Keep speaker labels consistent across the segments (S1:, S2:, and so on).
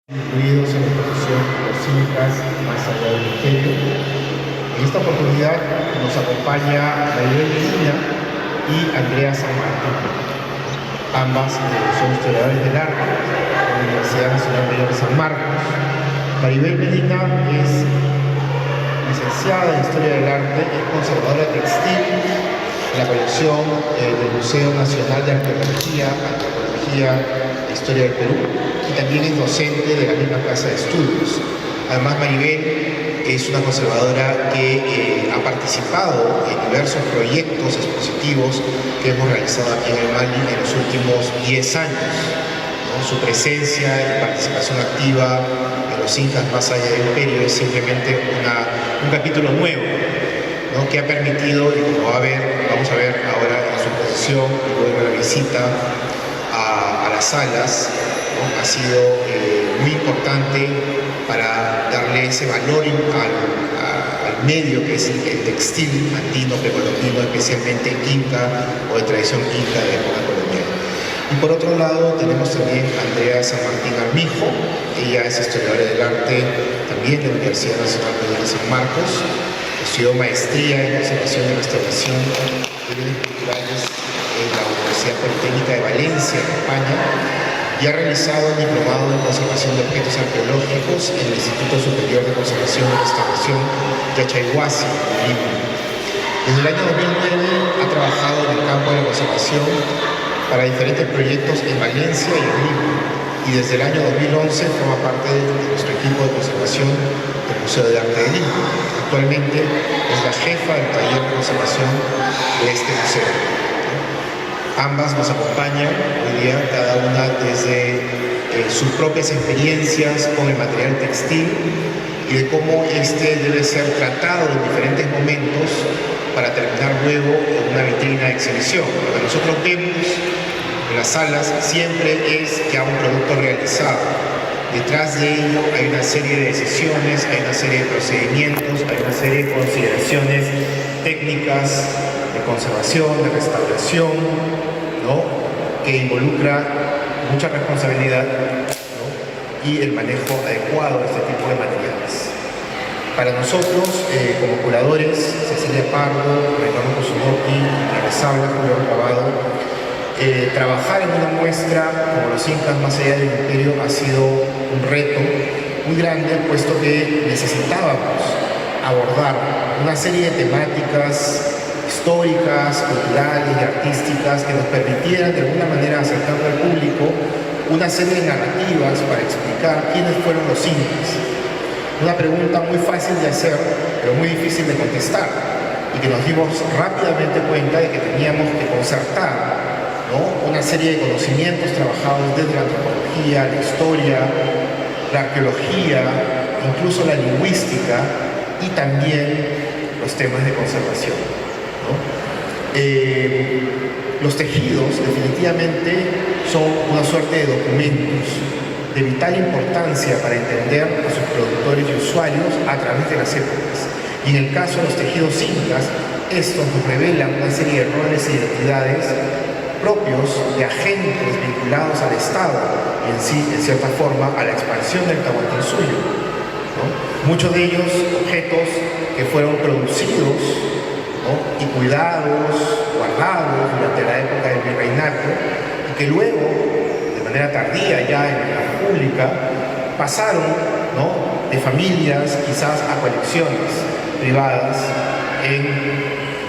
S1: incluidos en la exposición Los Incas más allá del misterio. En esta oportunidad nos acompaña Maribel Medina y Andrea San Martín. Ambas son historiadores del arte de la Universidad Nacional Mayor de San Marcos. Maribel Medina es licenciada en Historia del Arte, es conservadora textil en la colección del Museo Nacional de Arqueología, Antropología e Historia del Perú, y también es docente de la misma casa de estudios. Además, Maribel es una conservadora que ha participado en diversos proyectos expositivos que hemos realizado aquí en el Mali en los últimos 10 años, ¿no? Su presencia y participación activa en los Incas más allá del imperio es simplemente un capítulo nuevo, ¿no? Que ha permitido, y como vamos a ver ahora en su exposición y luego en la visita a las salas, ¿no? Ha sido muy importante para darle ese valor al medio que es el textil andino, precolombino, especialmente inca o de tradición inca de época colonial. Y por otro lado tenemos también a Andrea San Martín Armijo. Ella es historiadora del arte también de la Universidad Nacional Mayor de San Marcos. Estudió maestría en conservación y restauración de bienes culturales en la Universidad Politécnica de Valencia, en España, y ha realizado un diplomado en conservación de objetos arqueológicos en el Instituto Superior de Conservación y Restauración de Yachaiguasi, en Lima. Desde el año 2009 ha trabajado en el campo de la conservación para diferentes proyectos en Valencia y en Lima, y desde el año 2011 forma parte de nuestro equipo de conservación del Museo de Arte de Lima. Actualmente es la jefa del taller de conservación de este museo. Ambas nos acompañan hoy día, cada una desde sus propias experiencias con el material textil y de cómo este debe ser tratado en diferentes momentos para terminar luego en una vitrina de exhibición. Lo que nosotros vemos en las salas siempre es ya un producto realizado. Detrás de ello hay una serie de decisiones, hay una serie de procedimientos, hay una serie de consideraciones técnicas de conservación, de restauración, ¿no? Que involucra mucha responsabilidad, ¿no? Y el manejo adecuado de este tipo de materiales. Para nosotros, como curadores, Cecilia Pardo, Renato Kusunoki y les habla Julio Cavado, trabajar en una muestra como los Incas más allá del imperio ha sido un reto muy grande, puesto que necesitábamos abordar una serie de temáticas históricas, culturales y artísticas que nos permitieran de alguna manera acercar al público una serie de narrativas para explicar quiénes fueron los Incas. Una pregunta muy fácil de hacer, pero muy difícil de contestar, y que nos dimos rápidamente cuenta de que teníamos que concertar, ¿no? Una serie de conocimientos trabajados desde la antropología, la historia, la arqueología, incluso la lingüística y también los temas de conservación, ¿no? Los tejidos definitivamente son una suerte de documentos de vital importancia para entender a sus productores y usuarios a través de las épocas. Y en el caso de los tejidos incas, estos nos revelan una serie de roles e identidades propios de agentes vinculados al Estado y en sí, en cierta forma, a la expansión del Tahuantinsuyo, ¿no? Muchos de ellos objetos que fueron producidos, ¿no? Y cuidados, guardados durante la época del virreinato y que luego, de manera tardía ya en la República, pasaron, ¿no? De familias quizás a colecciones privadas en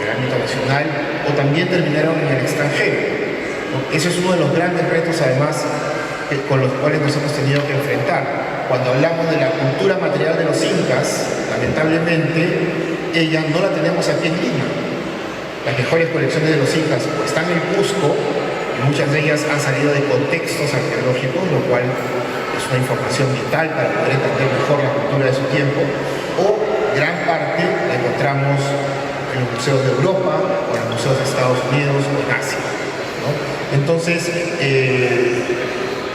S1: el ámbito nacional o también terminaron en el extranjero, ¿no? Ese es uno de los grandes retos, además, con los cuales nos hemos tenido que enfrentar. Cuando hablamos de la cultura material de los incas, lamentablemente, ella no la tenemos aquí en Lima. Las mejores colecciones de los incas o están en Cusco, y muchas de ellas han salido de contextos arqueológicos, lo cual es una información vital para poder entender mejor la cultura de su tiempo, o gran parte la encontramos en los museos de Europa o en los museos de Estados Unidos o en Asia, ¿no? Entonces,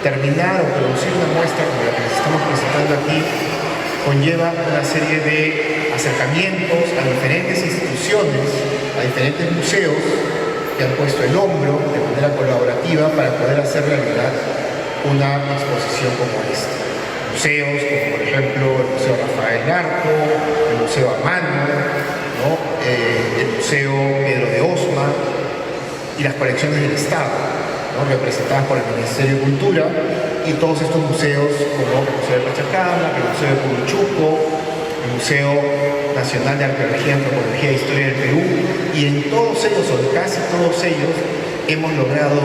S1: terminar o producir una muestra como la que les estamos presentando aquí conlleva una serie de acercamientos a diferentes instituciones, a diferentes museos que han puesto el hombro de manera colaborativa para poder hacer realidad una exposición como esta, ¿no? museos como por ejemplo el Museo Rafael Narco, el Museo Amano, ¿no? El Museo Pedro de Osma y las colecciones del Estado, ¿no? Representadas por el Ministerio de Cultura, y todos estos museos como el Museo de Pachacama, el Museo de Puruchuco, el Museo Nacional de Arqueología, Antropología e Historia del Perú, y en todos ellos, o en casi todos ellos, hemos logrado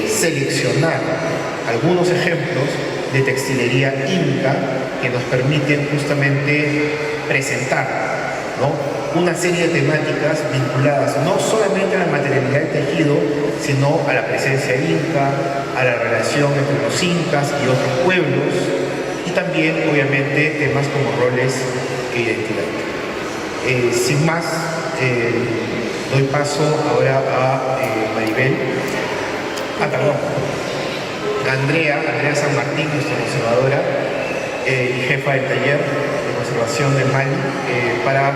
S1: seleccionar algunos ejemplos de textilería inca que nos permiten justamente presentar, ¿no?, una serie de temáticas vinculadas no solamente a la materialidad del tejido, sino a la presencia inca, a la relación entre los incas y otros pueblos, y también, obviamente, temas como roles e identidad. Sin más, doy paso ahora a Maribel. Andrea San Martín, nuestra conservadora y jefa del taller de conservación del Mali, para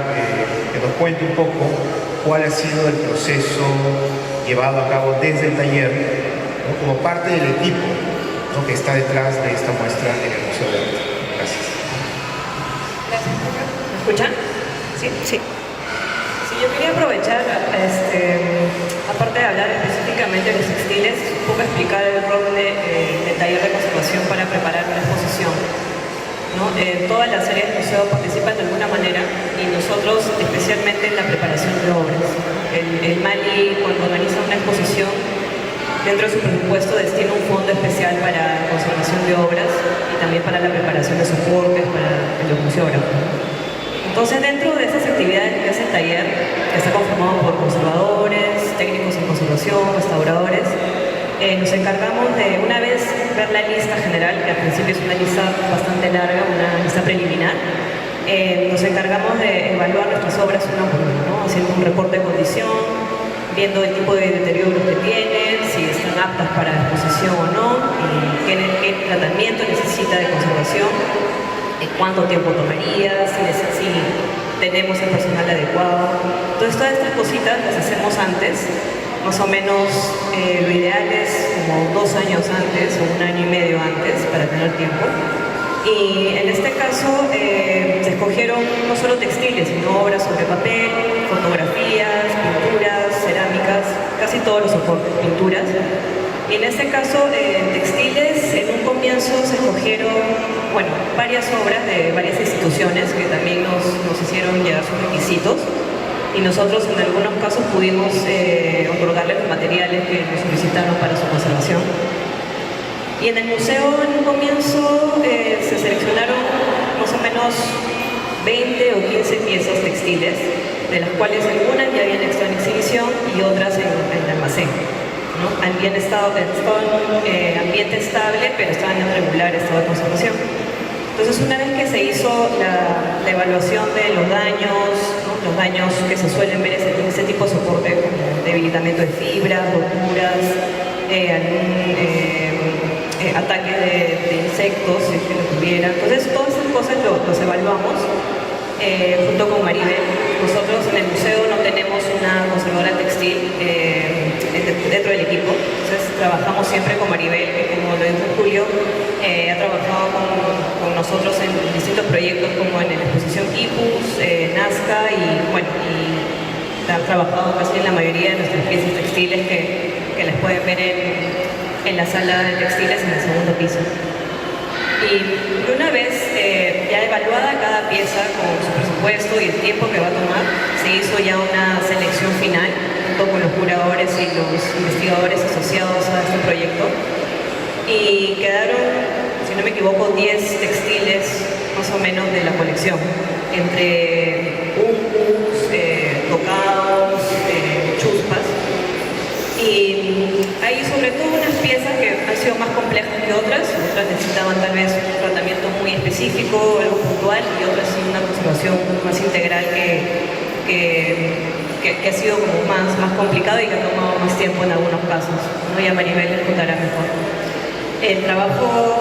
S1: que nos cuente un poco cuál ha sido el proceso llevado a cabo desde el taller, ¿no?, como parte del equipo, ¿no?, que está detrás de esta muestra en el Museo de Arte. Gracias.
S2: Gracias. ¿Me escuchan? Sí. Sí, yo quería aprovechar, aparte de hablar específicamente de los textiles, un poco explicar el rol del taller de conservación para preparar una exposición, ¿no? Todas las áreas del museo participan de alguna manera, y nosotros especialmente en la preparación de obras. El Mali, cuando organiza una exposición, dentro de su presupuesto destina un fondo especial para conservación de obras y también para la preparación de soportes para los museógrafos. Entonces, dentro de esas actividades que hace el taller, que está conformado por conservadores, técnicos en conservación, restauradores, nos encargamos de, una vez ver la lista general, que al principio es una lista bastante larga, una lista preliminar, nos encargamos de evaluar nuestras obras una por una, ¿no?, haciendo un reporte de condición, viendo el tipo de deterioro que tienen, si están aptas para exposición o no, qué tratamiento necesita de conservación, cuánto tiempo tomaría, si tenemos el personal adecuado. Entonces, todas estas cositas las hacemos antes, más o menos lo ideal es como 2 años antes o 1 año y medio antes para tener tiempo. Y en este caso se escogieron no solo textiles, sino obras sobre papel, fotografías, pinturas, cerámicas, casi todos los soportes, pinturas. Y en este caso, textiles, en un comienzo se escogieron, bueno, varias obras de varias instituciones que también nos hicieron llegar sus requisitos, y nosotros en algunos casos pudimos otorgarles los materiales que nos solicitaron para su conservación. Y en el museo, en un comienzo, se seleccionaron más o menos 20 o 15 piezas textiles, de las cuales algunas ya habían estado en exhibición y otras en el almacén, ¿no? Habían estado en ambiente estable, pero estaban en regular estado de conservación. Entonces, una vez que se hizo la evaluación de los daños, ¿no?, los daños que se suelen ver en ese tipo de soporte, como debilitamiento de fibras, roturas, ataques de insectos, si es que lo tuviera. Entonces, todas esas cosas los evaluamos junto con Maribel. Nosotros en el museo no tenemos una conservadora textil dentro del equipo, entonces trabajamos siempre con Maribel, que, como lo dijo Julio, ha trabajado con nosotros en distintos proyectos, como en la exposición IPUS, Nazca, y bueno, y ha trabajado casi en la mayoría de nuestras piezas textiles que las pueden ver en la sala de textiles en el segundo piso. Y una vez ya evaluada cada pieza con su presupuesto y el tiempo que va a tomar, se hizo ya una selección final junto con los curadores y los investigadores asociados a este proyecto, y quedaron, si no me equivoco, 10 textiles más o menos de la colección, entre uncus, tocados, chuspas. Y hay sobre todo unas piezas que han sido más complejas que otras necesitaban tal vez un tratamiento muy específico, algo puntual, y otras sí una conservación más integral que ha sido como más complicado y que ha tomado más tiempo en algunos casos, ¿no? Ya Maribel les contará mejor. El trabajo,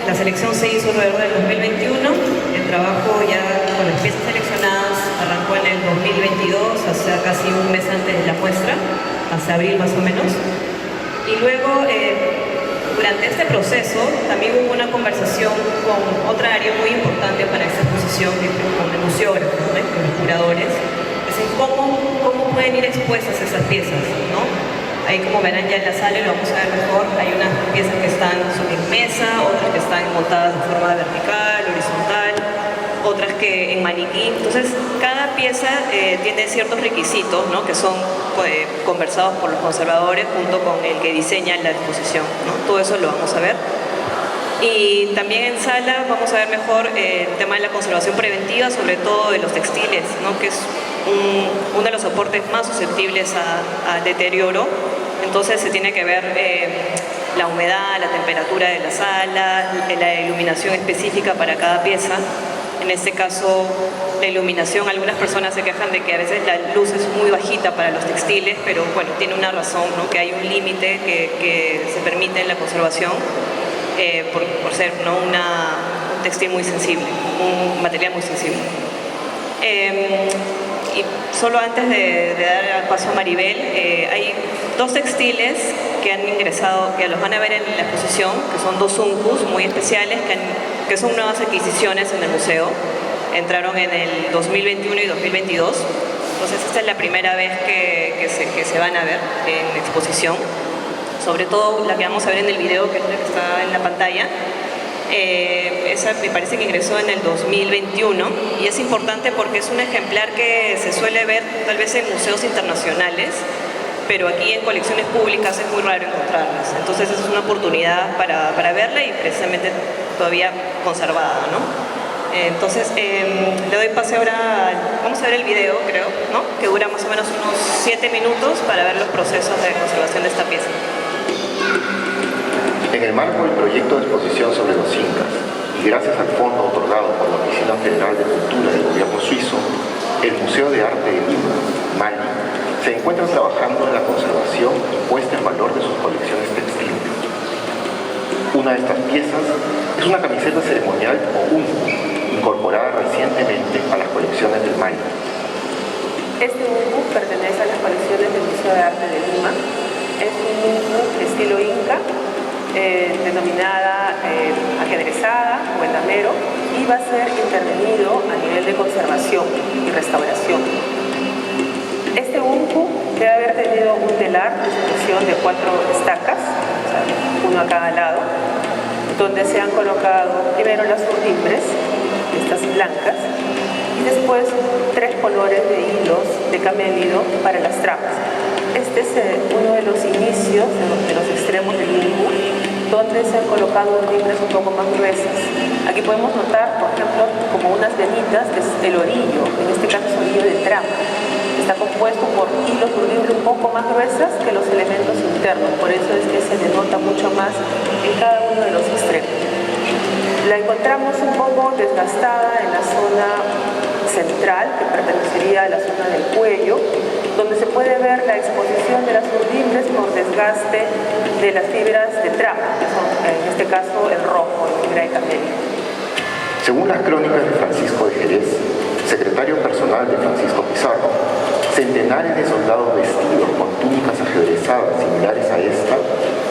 S2: la selección se hizo alrededor del 2021, el trabajo ya con las piezas seleccionadas arrancó en el 2022, o sea, casi un mes antes de la muestra, hasta abril más o menos. Y luego Durante este proceso también hubo una conversación con otra área muy importante para esta exposición, que es con el museógrafo, ¿no? Con los curadores. Es decir, cómo pueden ir expuestas esas piezas, ¿no? Ahí, como verán ya en la sala, lo vamos a ver mejor, hay unas piezas que están sobre mesa, otras que están montadas de forma vertical, horizontal, otras que en maniquí. Entonces, cada pieza tiene ciertos requisitos, ¿no? Que son conversados por los conservadores junto con el que diseña la exposición, ¿no? Todo eso lo vamos a ver. Y también en sala vamos a ver mejor el tema de la conservación preventiva, sobre todo de los textiles, ¿no? Que es uno de los soportes más susceptibles al deterioro. Entonces se tiene que ver la humedad, la temperatura de la sala, la iluminación específica para cada pieza. En este caso, la iluminación, algunas personas se quejan de que a veces la luz es muy bajita para los textiles, pero bueno, tiene una razón, ¿no? Que hay un límite que se permite en la conservación por ser, ¿no? un textil muy sensible, un material muy sensible. Y solo antes de dar el paso a Maribel, hay dos textiles que han ingresado, que los van a ver en la exposición, que son dos uncus muy especiales, que son nuevas adquisiciones en el museo. Entraron en el 2021 y 2022. Entonces esta es la primera vez que se van a ver en exposición. Sobre todo la que vamos a ver en el video, que es la que está en la pantalla. Esa me parece que ingresó en el 2021 y es importante porque es un ejemplar que se suele ver tal vez en museos internacionales, pero aquí en colecciones públicas es muy raro encontrarlas. Entonces es una oportunidad para verla y precisamente todavía conservada, ¿no? Entonces le doy pase ahora, vamos a ver el video, creo, ¿no? Que dura más o menos unos 7 minutos para ver los procesos de conservación de esta pieza.
S3: En el marco del proyecto de exposición sobre los incas y gracias al fondo otorgado por la Oficina Federal de Cultura del Gobierno Suizo, el Museo de Arte de Lima, Mali, se encuentra trabajando en la conservación y puesta en valor de sus colecciones textiles. Una de estas piezas es una camiseta ceremonial o ungu, incorporada recientemente a las colecciones del Mali.
S4: Este ungu pertenece a las colecciones del Museo de Arte de Lima. Es un ungu estilo inca, denominada ajedrezada o endamero, y va a ser intervenido a nivel de conservación y restauración. Este ungu debe haber tenido un telar de sujeción de 4 estacas, o sea, uno a cada lado, donde se han colocado primero las urdimbres, estas blancas, y después 3 colores de hilos de camélido para las tramas. Este es uno de los inicios, de los extremos del ungu, donde se han colocado urdimbres un poco más gruesas. Aquí podemos notar, por ejemplo, como unas venitas, que es el orillo, en este caso es orillo de trama. Está compuesto por hilos de urdimbre un poco más gruesas que los elementos internos, por eso es que se denota mucho más en cada uno de los extremos. La encontramos un poco desgastada en la zona central, que pertenecería a la zona del cuello, donde se puede ver la exposición de las urdimbres por desgaste de las fibras de trama, que son en este caso el rojo, la fibra de camello.
S3: Según las crónicas de Francisco de Jerez, secretario personal de Francisco Pizarro, centenares de soldados vestidos con túnicas ajedrezadas similares a esta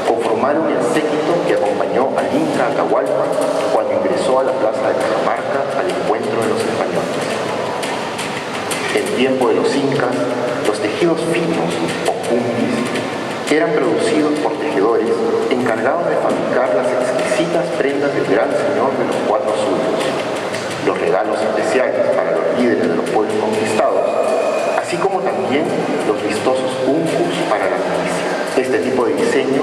S3: conformaron el séquito que acompañó al Inca Atahualpa cuando ingresó a la plaza de Cajamarca al encuentro de los españoles. En tiempo de los incas, los tejidos finos o cumbis eran producidos por tejedores encargados de fabricar las exquisitas prendas del gran señor de los 4 surcos, los regalos especiales para los líderes de los pueblos conquistados, así como también los vistosos uncus para la milicia. Este tipo de diseño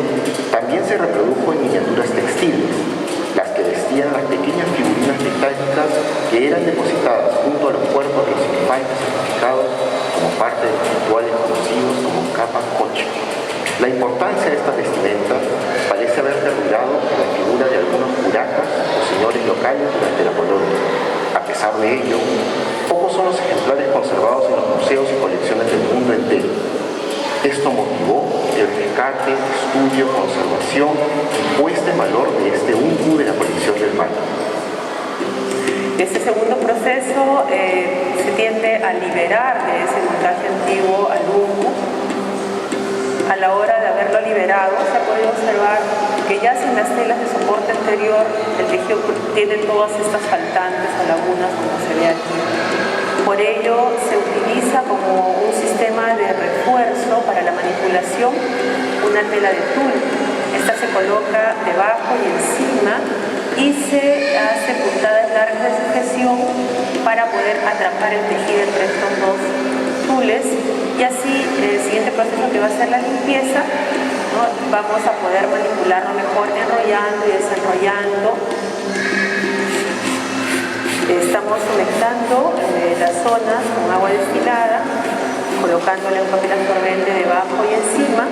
S3: también se reprodujo en miniaturas textiles, las que vestían las pequeñas figurinas metálicas que eran depositadas junto a los cuerpos de los infantes sacrificados como parte de los rituales conocidos como capa coche. La importancia de esta vestimenta parece haber perdurado en la figura de algunos curacas o señores locales durante la colonia. A pesar de ello, pocos son los ejemplares conservados en los museos y colecciones del mundo entero. Esto motivó el rescate, estudio, conservación y puesta en valor de este ungu de la colección del Mali.
S4: Este segundo proceso se tiende a liberar de ese montaje antiguo al ungu a la hora de haber haberlo liberado, se ha podido observar que ya sin las telas de soporte anterior, el tejido tiene todas estas faltantes o lagunas como se ve aquí. Por ello, se utiliza como un sistema de refuerzo para la manipulación una tela de tul. Esta se coloca debajo y encima y se hace puntadas largas de sujeción para poder atrapar el tejido entre estos dos tules, y así el siguiente proceso, que va a ser la limpieza, ¿no? Vamos a poder manipularlo mejor enrollando y desenrollando. Estamos humectando las zonas con agua destilada, colocándole un papel absorbente debajo y encima,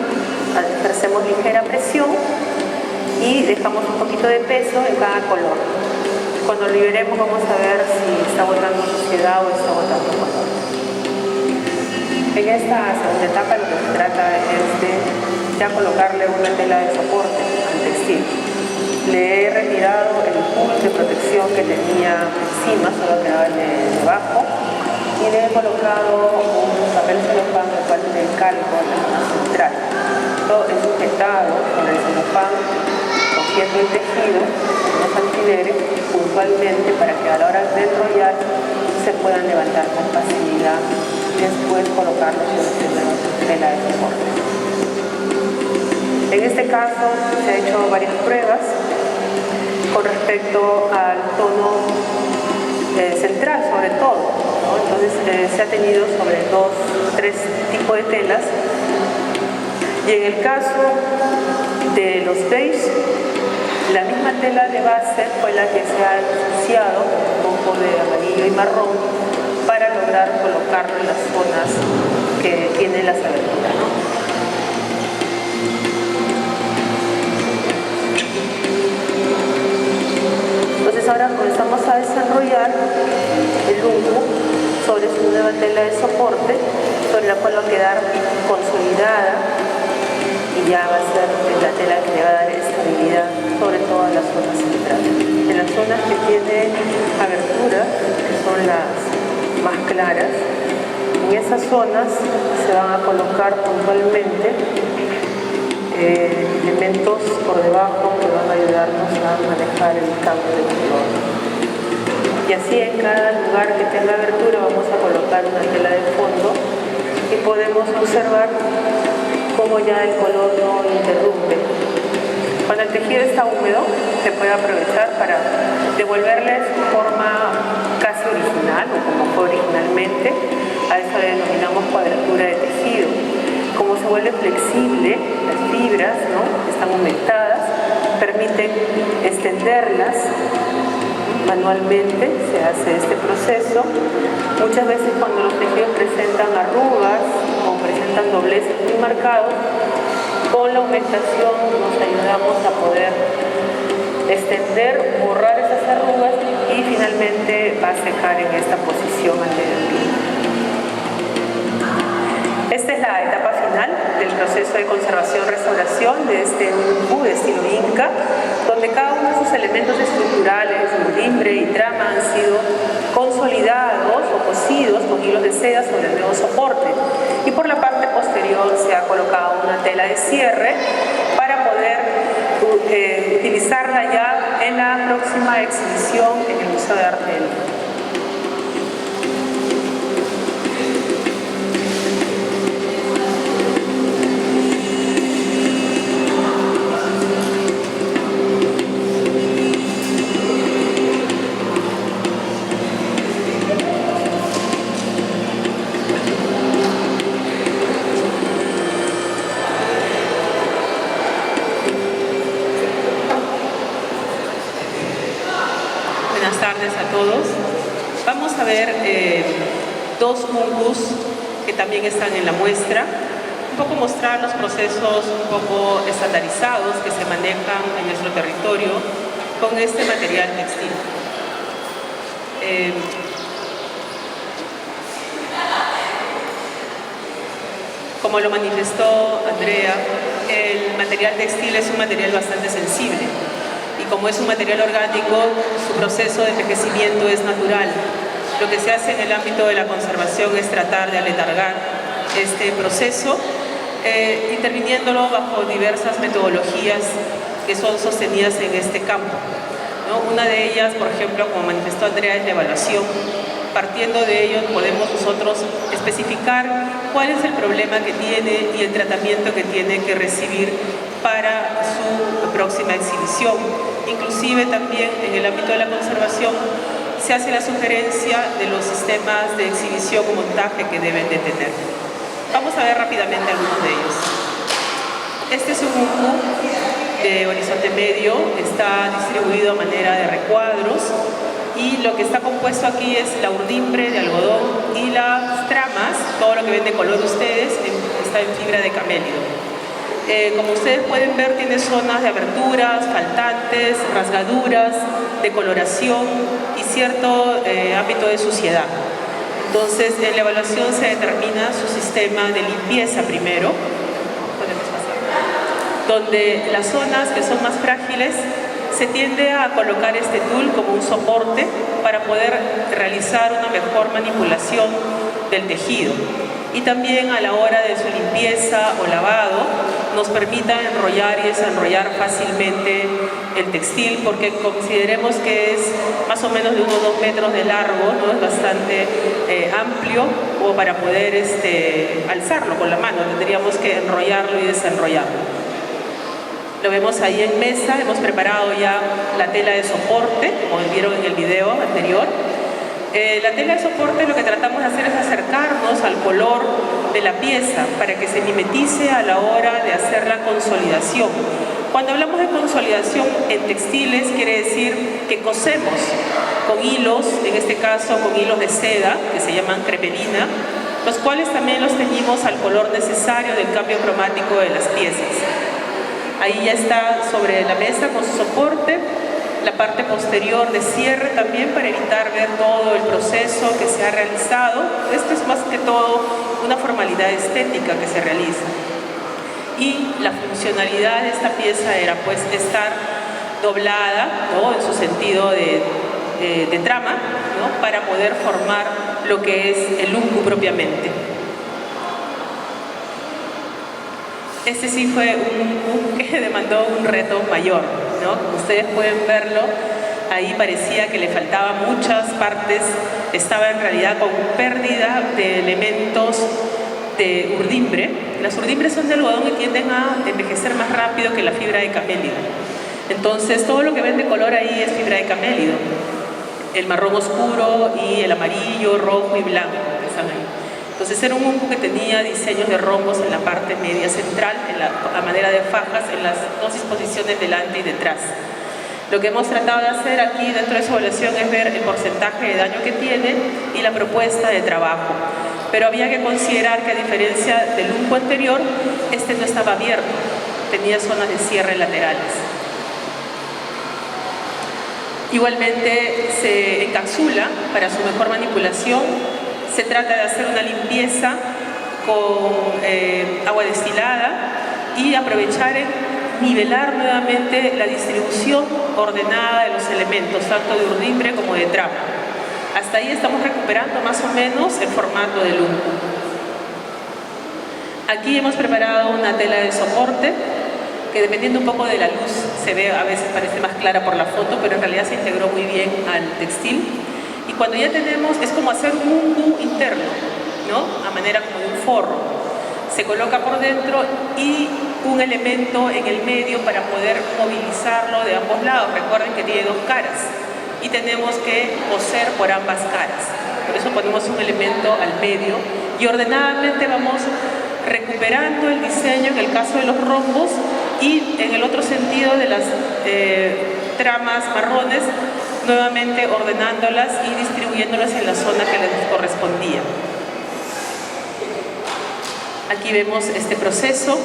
S4: ejercemos ligera presión y dejamos un poquito de peso en cada color. Cuando lo liberemos vamos a ver si está botando suciedad o está botando color. En esta segunda etapa lo que se trata es de ya colocarle una tela de soporte al textil. Le he retirado el pull de protección que tenía encima, solo quedaba el de debajo, y le he colocado un papel celofán, el cual tiene el calco en la zona central. Esto es sujetado con el celofán, cogiendo el tejido con unos alfileres puntualmente para que a la hora de enrollar se puedan levantar con facilidad y después colocarlos en la tela de soporte. En este caso se han hecho varias pruebas con respecto al tono central, sobre todo, ¿no? Entonces se ha tenido sobre 3 tipos de telas, y en el caso de los beige, la misma tela de base fue la que se ha ensuciado con un poco de amarillo y marrón para lograr colocarlo en las zonas que tienen las aberturas, ¿no? Entonces ahora comenzamos a desarrollar el lungo sobre su nueva tela de soporte, sobre la cual va a quedar consolidada y ya va a ser la tela que le va a dar estabilidad sobre todas las zonas centrales. En las zonas que tienen aberturas, que son las más claras, en esas zonas se van a colocar puntualmente elementos por debajo que van a ayudarnos a manejar el cambio de color. Y así en cada lugar que tenga abertura vamos a colocar una tela de fondo y podemos observar cómo ya el color no interrumpe. Cuando el tejido está húmedo se puede aprovechar para devolverle su forma casi original o como fue originalmente. A eso le denominamos cuadratura de tejido. Como se vuelve flexible, las fibras, ¿no?, están humectadas, permiten extenderlas manualmente, se hace este proceso. Muchas veces cuando los tejidos presentan arrugas o presentan dobleces muy marcados, con la humectación nos ayudamos a poder extender, borrar esas arrugas y finalmente va a secar en esta posición ante el pie. Esta es la etapa final del proceso de conservación-restauración de este nungu de estilo Inca, donde cada uno de sus elementos estructurales, mulimbre y trama, han sido consolidados o cosidos con hilos de seda sobre el nuevo soporte. Y por la parte posterior se ha colocado una tela de cierre para poder utilizarla ya en la próxima exhibición en el Museo de Arte del Lima.
S5: A todos. Vamos a ver 2 mungus que también están en la muestra, un poco mostrar los procesos un poco estandarizados que se manejan en nuestro territorio con este material textil. Como lo manifestó Andrea, el material textil es un material bastante sensible. Y como es un material orgánico, su proceso de envejecimiento es natural. Lo que se hace en el ámbito de la conservación es tratar de aletargar este proceso interviniéndolo bajo diversas metodologías que son sostenidas en este campo, ¿no? Una de ellas, por ejemplo, como manifestó Andrea, es la evaluación. Partiendo de ello podemos nosotros especificar cuál es el problema que tiene y el tratamiento que tiene que recibir para su próxima exhibición. Inclusive también en el ámbito de la conservación se hace la sugerencia de los sistemas de exhibición o montaje que deben de tener. Vamos a ver rápidamente algunos de ellos. Este es un UNCU de horizonte medio, está distribuido a manera de recuadros y lo que está compuesto aquí es la urdimbre de algodón y las tramas, todo lo que ven de color ustedes, está en fibra de camélido. Como ustedes pueden ver, tiene zonas de aberturas, faltantes, rasgaduras, decoloración y cierto ámbito de suciedad. Entonces, en la evaluación se determina su sistema de limpieza primero, donde las zonas que son más frágiles se tiende a colocar este tul como un soporte para poder realizar una mejor manipulación del tejido. Y también a la hora de su limpieza o lavado nos permita enrollar y desenrollar fácilmente el textil, porque consideremos que es más o menos de unos 2 metros de largo, ¿no? Es bastante amplio como para poder alzarlo con la mano, tendríamos que enrollarlo y desenrollarlo. Lo vemos ahí en mesa, hemos preparado ya la tela de soporte, como vieron en el video anterior. La tela de soporte lo que tratamos de hacer es acercarnos al color de la pieza para que se mimetice a la hora de hacer la consolidación. Cuando hablamos de consolidación en textiles quiere decir que cosemos con hilos, en este caso con hilos de seda que se llaman crepelina, los cuales también los teñimos al color necesario del cambio cromático de las piezas. Ahí ya está sobre la mesa con su soporte, la parte posterior de cierre también para evitar ver todo el proceso que se ha realizado. Esto es más que todo una formalidad estética que se realiza. Y la funcionalidad de esta pieza era pues estar doblada, ¿no? En su sentido de trama, ¿no? Para poder formar lo que es el UNCU propiamente. Este sí fue un que demandó un reto mayor, ¿no? Como ustedes pueden verlo, ahí parecía que le faltaban muchas partes, estaba en realidad con pérdida de elementos de urdimbre. Las urdimbres son de algodón y tienden a envejecer más rápido que la fibra de camélido. Entonces todo lo que ven de color ahí es fibra de camélido. El marrón oscuro y el amarillo, rojo y blanco que están ahí. Entonces era un UNCU que tenía diseños de rombos en la parte media central, a manera de fajas en las dos disposiciones delante y detrás. Lo que hemos tratado de hacer aquí dentro de su evaluación es ver el porcentaje de daño que tiene y la propuesta de trabajo. Pero había que considerar que a diferencia del UNCU anterior, este no estaba abierto, tenía zonas de cierre laterales. Igualmente se encapsula para su mejor manipulación. Se trata de hacer una limpieza con agua destilada y aprovechar nivelar nuevamente la distribución ordenada de los elementos, tanto de urdimbre como de trama. Hasta ahí estamos recuperando más o menos el formato del UNCU. Aquí hemos preparado una tela de soporte que, dependiendo un poco de la luz, se ve, a veces parece más clara por la foto, pero en realidad se integró muy bien al textil. Y cuando ya tenemos, es como hacer un UNCU interno, ¿no? A manera como de un forro. Se coloca por dentro y un elemento en el medio para poder movilizarlo de ambos lados. Recuerden que tiene dos caras y tenemos que coser por ambas caras. Por eso ponemos un elemento al medio y ordenadamente vamos recuperando el diseño en el caso de los rombos y en el otro sentido de las tramas marrones, nuevamente ordenándolas y distribuyéndolas en la zona que les correspondía. Aquí vemos este proceso.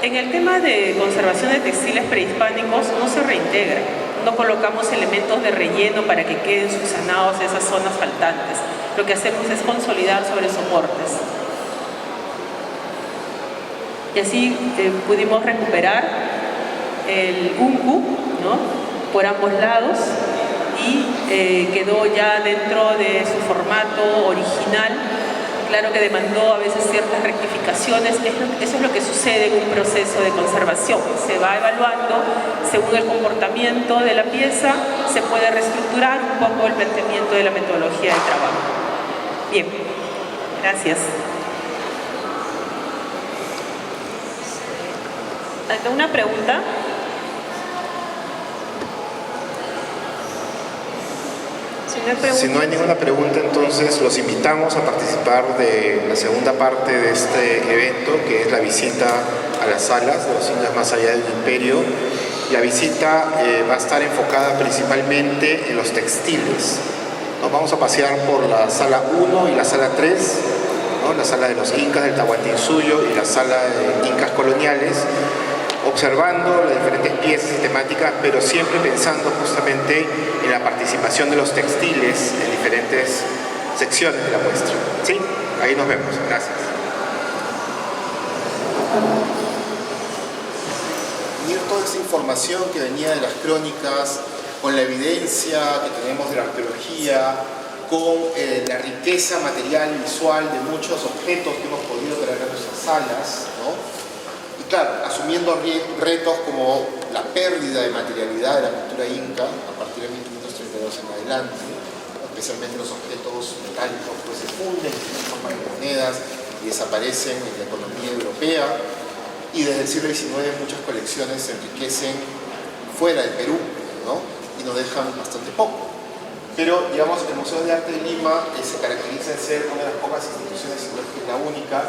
S5: En el tema de conservación de textiles prehispánicos no se reintegra, no colocamos elementos de relleno para que queden subsanados esas zonas faltantes. Lo que hacemos es consolidar sobre soportes. Y así pudimos recuperar el UNCU, ¿no? Por ambos lados y quedó ya dentro de su formato original Claro que demandó a veces ciertas rectificaciones, eso es lo que sucede en un proceso de conservación. Se va evaluando según el comportamiento de la pieza, se puede reestructurar un poco el planteamiento de la metodología del trabajo. Bien, gracias.
S2: ¿Alguna pregunta?
S6: Si no hay ninguna pregunta, entonces los invitamos a participar de la segunda parte de este evento, que es la visita a las salas de los indios más allá del imperio. La visita va a estar enfocada principalmente en los textiles. Nos vamos a pasear por la sala 1 y la sala 3, ¿no? La sala de los incas del Tahuantinsuyo y la sala de incas coloniales, observando las diferentes piezas y temáticas, pero siempre pensando justamente en la participación de los textiles en diferentes secciones de la muestra. ¿Sí? Ahí nos vemos. Gracias. Unir toda esta información que venía de las crónicas, con la evidencia que tenemos de la arqueología, con la riqueza material y visual de muchos objetos que hemos podido traer a nuestras salas, ¿no? Claro, asumiendo retos como la pérdida de materialidad de la cultura inca a partir de 1532 en adelante, ¿no? Especialmente los objetos metálicos pues se funden, se forman en monedas y desaparecen en la economía europea, y desde el siglo XIX muchas colecciones se enriquecen fuera del Perú, ¿no? Y nos dejan bastante poco. Pero, digamos, el Museo de Arte de Lima se caracteriza en ser una de las pocas instituciones, si no es que la única,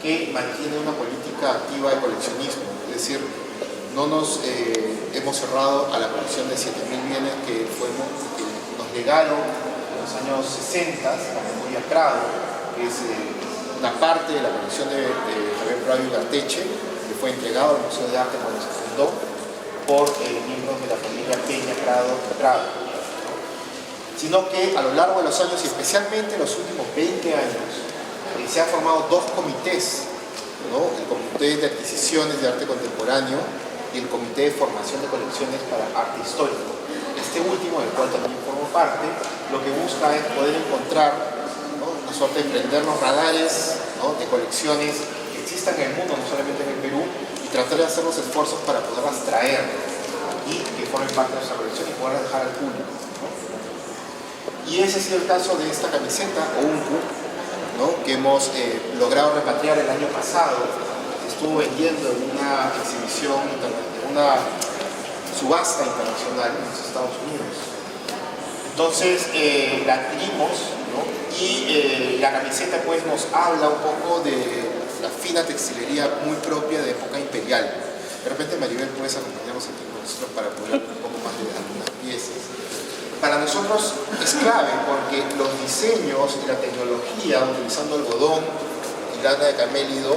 S6: que mantiene una política activa de coleccionismo. Es decir, no nos hemos cerrado a la colección de 7.000 bienes que nos legaron en los años 60, la Memoria Prado, que es una parte de la colección de Javier Prado y Ugarteche, que fue entregado al Museo de Arte cuando se fundó por miembros de la familia Peña Prado y Prado, ¿no? Sino que a lo largo de los años, y especialmente en los últimos 20 años, se han formado dos comités, ¿no? El Comité de Adquisiciones de Arte Contemporáneo y el Comité de Formación de Colecciones para Arte Histórico. Este último, del cual también formo parte, lo que busca es poder encontrar, ¿no? Una suerte de prendernos radares, ¿no? De colecciones que existan en el mundo, no solamente en el Perú, y tratar de hacer los esfuerzos para poderlas traer y que formen parte de nuestra colección y poderlas dejar al público, ¿no? Y ese ha sido el caso de esta camiseta, o unku, ¿no? Que hemos logrado repatriar el año pasado. Estuvo vendiendo en una exhibición, en una subasta internacional en los Estados Unidos. Entonces la adquirimos, ¿no? Y la camiseta pues nos habla un poco de la fina textilería muy propia de época imperial. De repente, Maribel, puedes acompañarnos aquí con nosotros para poder un poco más de algunas piezas. Para nosotros es clave porque los diseños y la tecnología utilizando algodón y lana de camélido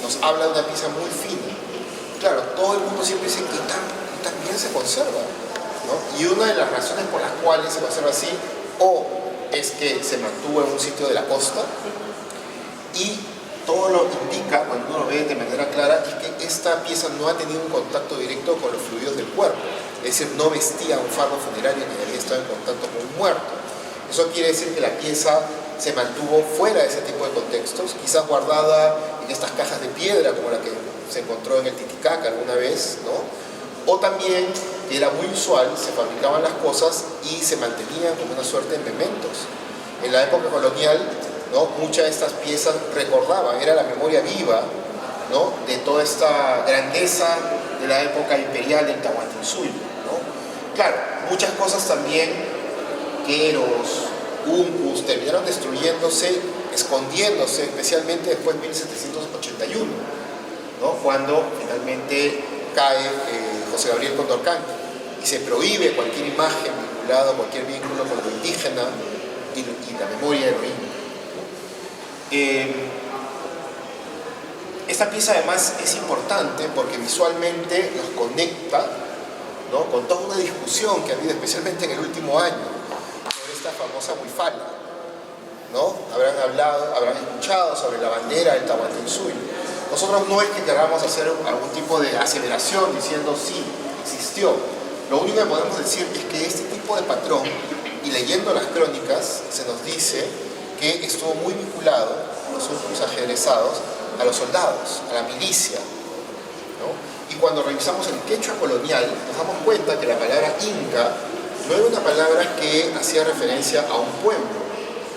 S6: nos habla de una pieza muy fina. Claro, todo el mundo siempre dice que tan bien se conserva, ¿no? Y una de las razones por las cuales se conserva así, o es que se mantuvo en un sitio de la costa, y todo lo indica, cuando uno lo ve de manera clara, es que esta pieza no ha tenido un contacto directo con los fluidos del cuerpo. Es decir, no vestía un fardo funerario ni había estado en contacto con un muerto. Eso quiere decir que la pieza se mantuvo fuera de ese tipo de contextos, quizás guardada en estas cajas de piedra como la que se encontró en el Titicaca alguna vez, ¿no? O también, que era muy usual, se fabricaban las cosas y se mantenían como una suerte de mementos. En la época colonial, ¿no? Muchas de estas piezas recordaban, era la memoria viva, ¿no? De toda esta grandeza de la época imperial del Tahuantinsuyo, ¿no? Claro, muchas cosas también, queros, uncus, terminaron destruyéndose, escondiéndose, especialmente después de 1781, ¿no? Cuando finalmente cae José Gabriel Condorcanqui y se prohíbe cualquier imagen vinculada, cualquier vínculo con lo indígena y la memoria de lo indio. Esta pieza además es importante porque visualmente nos conecta, ¿no? Con toda una discusión que ha habido especialmente en el último año sobre esta famosa huifala, ¿no? Habrán escuchado sobre la bandera del Tahuantinsuyo. Nosotros no es que queramos hacer algún tipo de aseveración diciendo sí, existió. Lo único que podemos decir es que este tipo de patrón, y leyendo las crónicas, se nos dice que estuvo muy vinculado, los uncus ajedrezados, a los soldados, a la milicia, ¿no? Y cuando revisamos el quechua colonial, nos damos cuenta que la palabra inca no era una palabra que hacía referencia a un pueblo,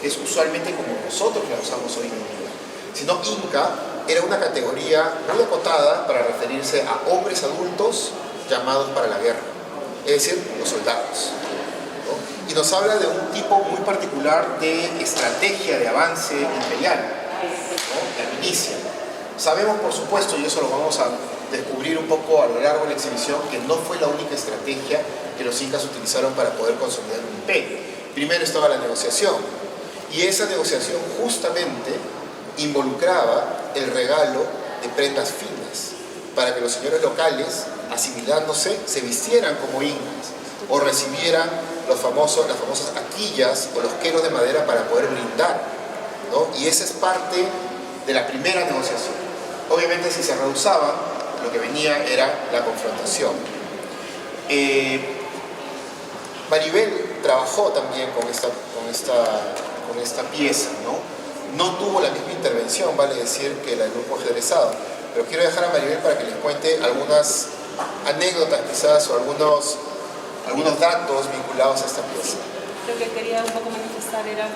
S6: que es usualmente como nosotros la usamos hoy en día, sino inca era una categoría muy acotada para referirse a hombres adultos llamados para la guerra, es decir, los soldados, ¿no? Y nos habla de un tipo muy particular de estrategia de avance imperial, ¿no? La milicia. Sabemos, por supuesto, y eso lo vamos a descubrir un poco a lo largo de la exhibición, que no fue la única estrategia que los incas utilizaron para poder consolidar un imperio. Primero estaba la negociación, y esa negociación justamente involucraba el regalo de prendas finas para que los señores locales, asimilándose, se vistieran como incas o recibieran las famosas aquillas o los queros de madera para poder brindar, ¿no? Y esa es parte de la primera negociación. Obviamente, si se rehusaba, lo que venía era la confrontación. Maribel trabajó también con esta pieza, ¿no? No tuvo la misma intervención, vale decir, que la del grupo ajedrezado, pero quiero dejar a Maribel para que les cuente algunas anécdotas quizás o algunos datos vinculados a esta pieza.
S5: Lo que quería un poco manifestar era,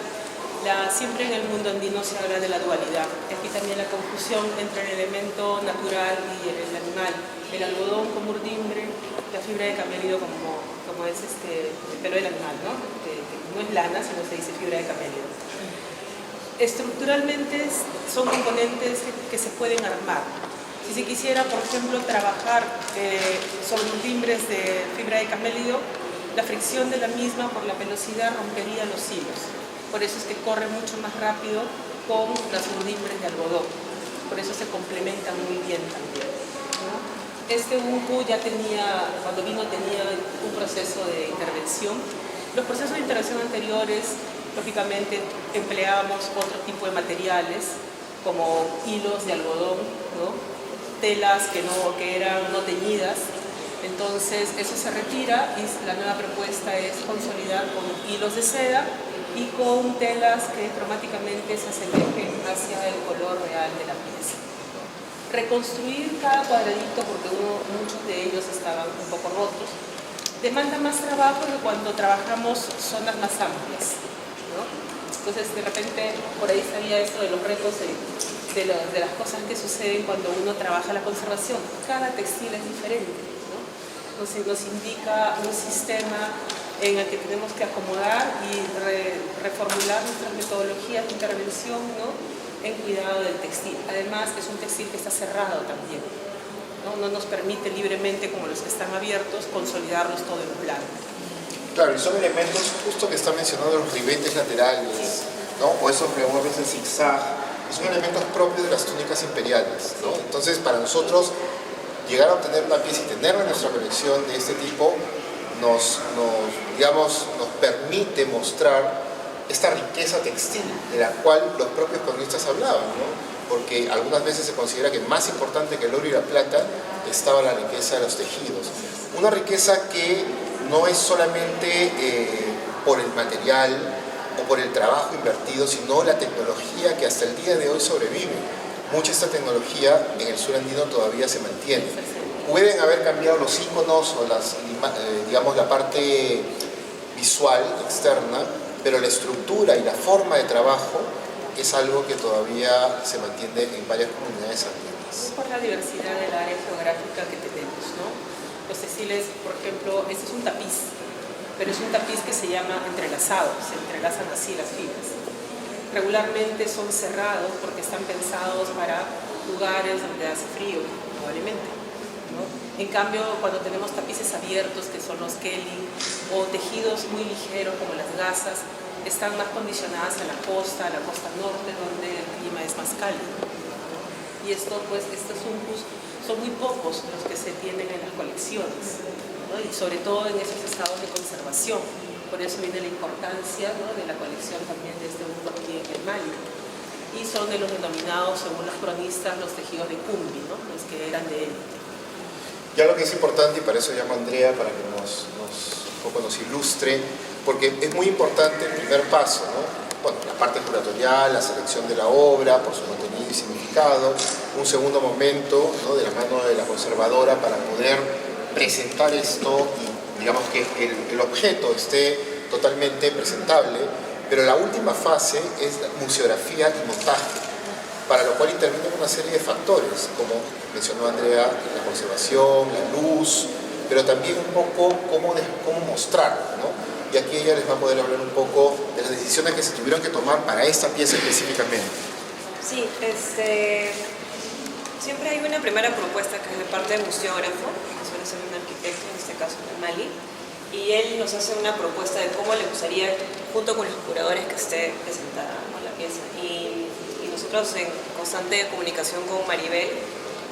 S5: siempre en el mundo andino se habla de la dualidad. Aquí también la confusión entre el elemento natural y el animal. El algodón como urdimbre, la fibra de camélido como es el pelo del animal, ¿no? Que no es lana, sino se dice fibra de camélido. Estructuralmente son componentes que se pueden armar. Si se quisiera, por ejemplo, trabajar sobre urdimbres de fibra de camélido, la fricción de la misma por la velocidad rompería los hilos. Por eso es que corre mucho más rápido con las urdimbres de algodón. Por eso se complementan muy bien también, ¿no? Este unku ya cuando vino tenía un proceso de intervención. Los procesos de intervención anteriores, lógicamente, empleábamos otro tipo de materiales, como hilos de algodón, ¿no? Telas que eran no teñidas. Entonces, eso se retira y la nueva propuesta es consolidar con hilos de seda y con telas que cromáticamente se asemejen hacia el color real de la pieza. Reconstruir cada cuadradito, porque muchos de ellos estaban un poco rotos, demanda más trabajo que cuando trabajamos zonas más amplias, ¿no? Entonces, de repente, por ahí salía esto de los retos de las cosas que suceden cuando uno trabaja la conservación. Cada textil es diferente, ¿no? Nos indica un sistema en el que tenemos que acomodar y reformular nuestras metodologías de intervención, ¿no? En cuidado del textil. Además, es un textil que está cerrado también, ¿no? No nos permite libremente, como los que están abiertos, consolidarlos todo en plano.
S6: Claro, y son elementos justo que están mencionando los ribetes laterales, ¿no? O esos rebotes de zigzag, son elementos propios de las túnicas imperiales, ¿no? Entonces, para nosotros, llegar a obtener una pieza y tenerla en nuestra colección de este tipo nos permite mostrar esta riqueza textil de la cual los propios cronistas hablaban, ¿no? Porque algunas veces se considera que más importante que el oro y la plata estaba la riqueza de los tejidos. Una riqueza que no es solamente por el material o por el trabajo invertido, sino la tecnología que hasta el día de hoy sobrevive. Mucha de esta tecnología en el sur andino todavía se mantiene. Pueden haber cambiado los iconos o la parte visual externa, pero la estructura y la forma de trabajo es algo que todavía se mantiene en varias comunidades andinas.
S5: Por la diversidad del área geográfica que tenemos, ¿no? Los textiles, por ejemplo, este es un tapiz, pero es un tapiz que se llama entrelazado, se entrelazan así las fibras. Regularmente son cerrados porque están pensados para lugares donde hace frío, probablemente, ¿no? En cambio, cuando tenemos tapices abiertos, que son los kelly, o tejidos muy ligeros como las gasas, están más condicionadas a la costa norte, donde el clima es más cálido, ¿no? Y estos unkus son muy pocos los que se tienen en las colecciones, ¿no? Y sobre todo en esos estados de conservación. Por eso viene la importancia, ¿no? De la colección también de este unku aquí en el Mali. Y son de los denominados, según los cronistas, los tejidos de Cumbi, ¿no? Los que eran de élite.
S6: Ya lo que es importante, y para eso llamo a Andrea, para que un poco nos ilustre, porque es muy importante el primer paso, ¿no? bueno, la parte curatorial, la selección de la obra por su contenido y significado, un segundo momento, ¿no?, de la mano de la conservadora para poder presentar esto y digamos que el objeto esté totalmente presentable, pero la última fase es la museografía y montaje, para lo cual intervienen una serie de factores, como mencionó Andrea, la conservación, la luz, pero también un poco cómo mostrarlo, ¿no? Y aquí ella les va a poder hablar un poco de las decisiones que se tuvieron que tomar para esta pieza específicamente.
S2: Sí, siempre hay una primera propuesta que es de parte del museógrafo, que suele ser un arquitecto, en este caso de Mali, y él nos hace una propuesta de cómo le gustaría, junto con los curadores, que esté presentada, ¿no?, la pieza. Y nosotros en constante comunicación con Maribel,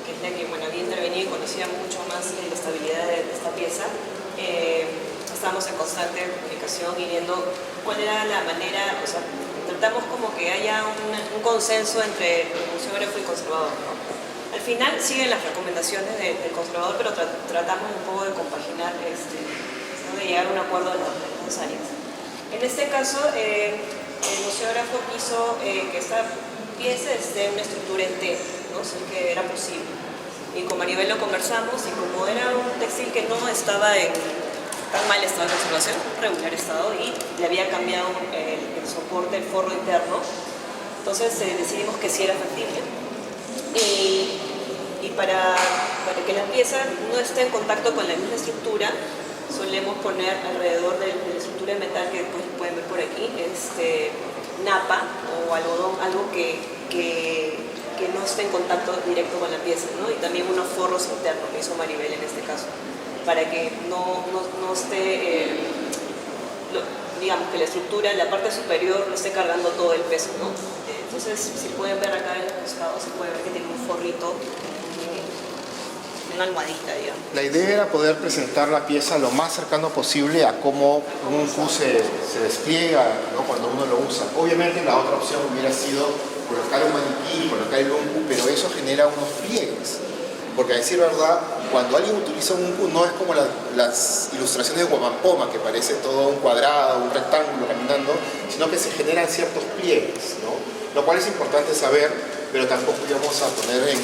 S2: que es la que, bueno, había intervenido y conocía mucho más la estabilidad de esta pieza, estábamos en constante comunicación y viendo cuál era la manera, o sea, tratamos como que haya un consenso entre el museógrafo y el conservador, ¿no? Al final siguen las recomendaciones del conservador, pero tratamos un poco de compaginar, de llegar a un acuerdo de las dos áreas. En este caso, el museógrafo quiso que esta pieza esté en una estructura en T, ¿no?, si que era posible. Y con Maribel lo conversamos, y como era un textil que no estaba en tan mal estado de conservación, regular estado, y le había cambiado el soporte, el forro interno, entonces decidimos que sí era factible. Y para que la pieza no esté en contacto con la misma estructura, solemos poner alrededor de la estructura de metal, que después pueden ver por aquí, napa o algodón, algo que no esté en contacto directo con la pieza, ¿no? Y también unos forros internos, que hizo Maribel en este caso, para que no esté, digamos que la estructura, la parte superior, no esté cargando todo el peso, ¿no? Entonces, si pueden ver acá en los costados, se puede ver que tiene un forrito, una almohadita, digamos.
S6: La idea era poder presentar la pieza lo más cercano posible a cómo un unku se despliega, ¿no?, cuando uno lo usa. Obviamente la otra opción hubiera sido colocar un maniquí, colocar el unku, pero eso genera unos pliegues. Porque a decir verdad, cuando alguien utiliza un unku no es como las ilustraciones de Guamampoma, que parece todo un cuadrado, un rectángulo caminando, sino que se generan ciertos pliegues, ¿no? Lo cual es importante saber, pero tampoco íbamos a poner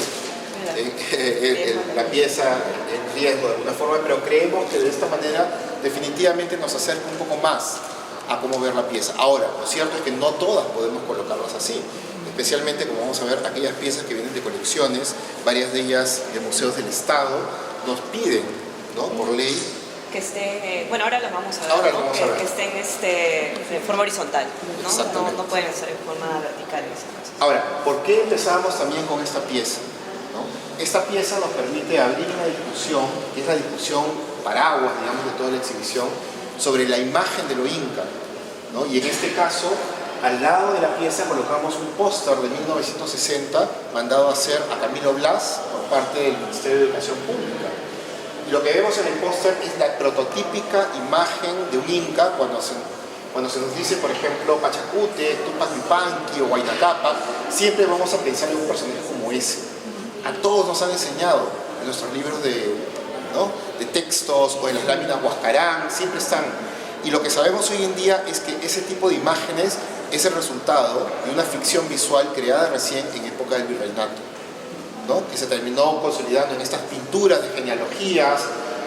S6: la pieza en riesgo de alguna forma, pero creemos que de esta manera definitivamente nos acerca un poco más a cómo ver la pieza. Ahora, lo cierto es que no todas podemos colocarlas así, especialmente como vamos a ver aquellas piezas que vienen de colecciones, varias de ellas de museos del Estado, nos piden, ¿no?, por ley,
S2: que esté, bueno, ahora las vamos a ver,
S6: ahora
S2: ¿no?,
S6: vamos a ver.
S2: que estén de forma horizontal, ¿no? No pueden ser en forma vertical.
S6: Ahora, ¿por qué empezamos también con esta pieza? ¿No? Esta pieza nos permite abrir una discusión, que es la discusión paraguas, digamos, de toda la exhibición, sobre la imagen de lo inca, ¿no? Y en este caso, al lado de la pieza colocamos un póster de 1960 mandado a hacer a Camilo Blas por parte del Ministerio de Educación Pública. Y lo que vemos en el póster es la prototípica imagen de un inca cuando se nos dice, por ejemplo, Pachacute, Tupac Yupanqui o Huayna Capac, siempre vamos a pensar en un personaje como ese. A todos nos han enseñado en nuestros libros de textos o en las láminas Huascarán, siempre están. Y lo que sabemos hoy en día es que ese tipo de imágenes es el resultado de una ficción visual creada recién en época del virreinato, ¿no?, que se terminó consolidando en estas pinturas de genealogías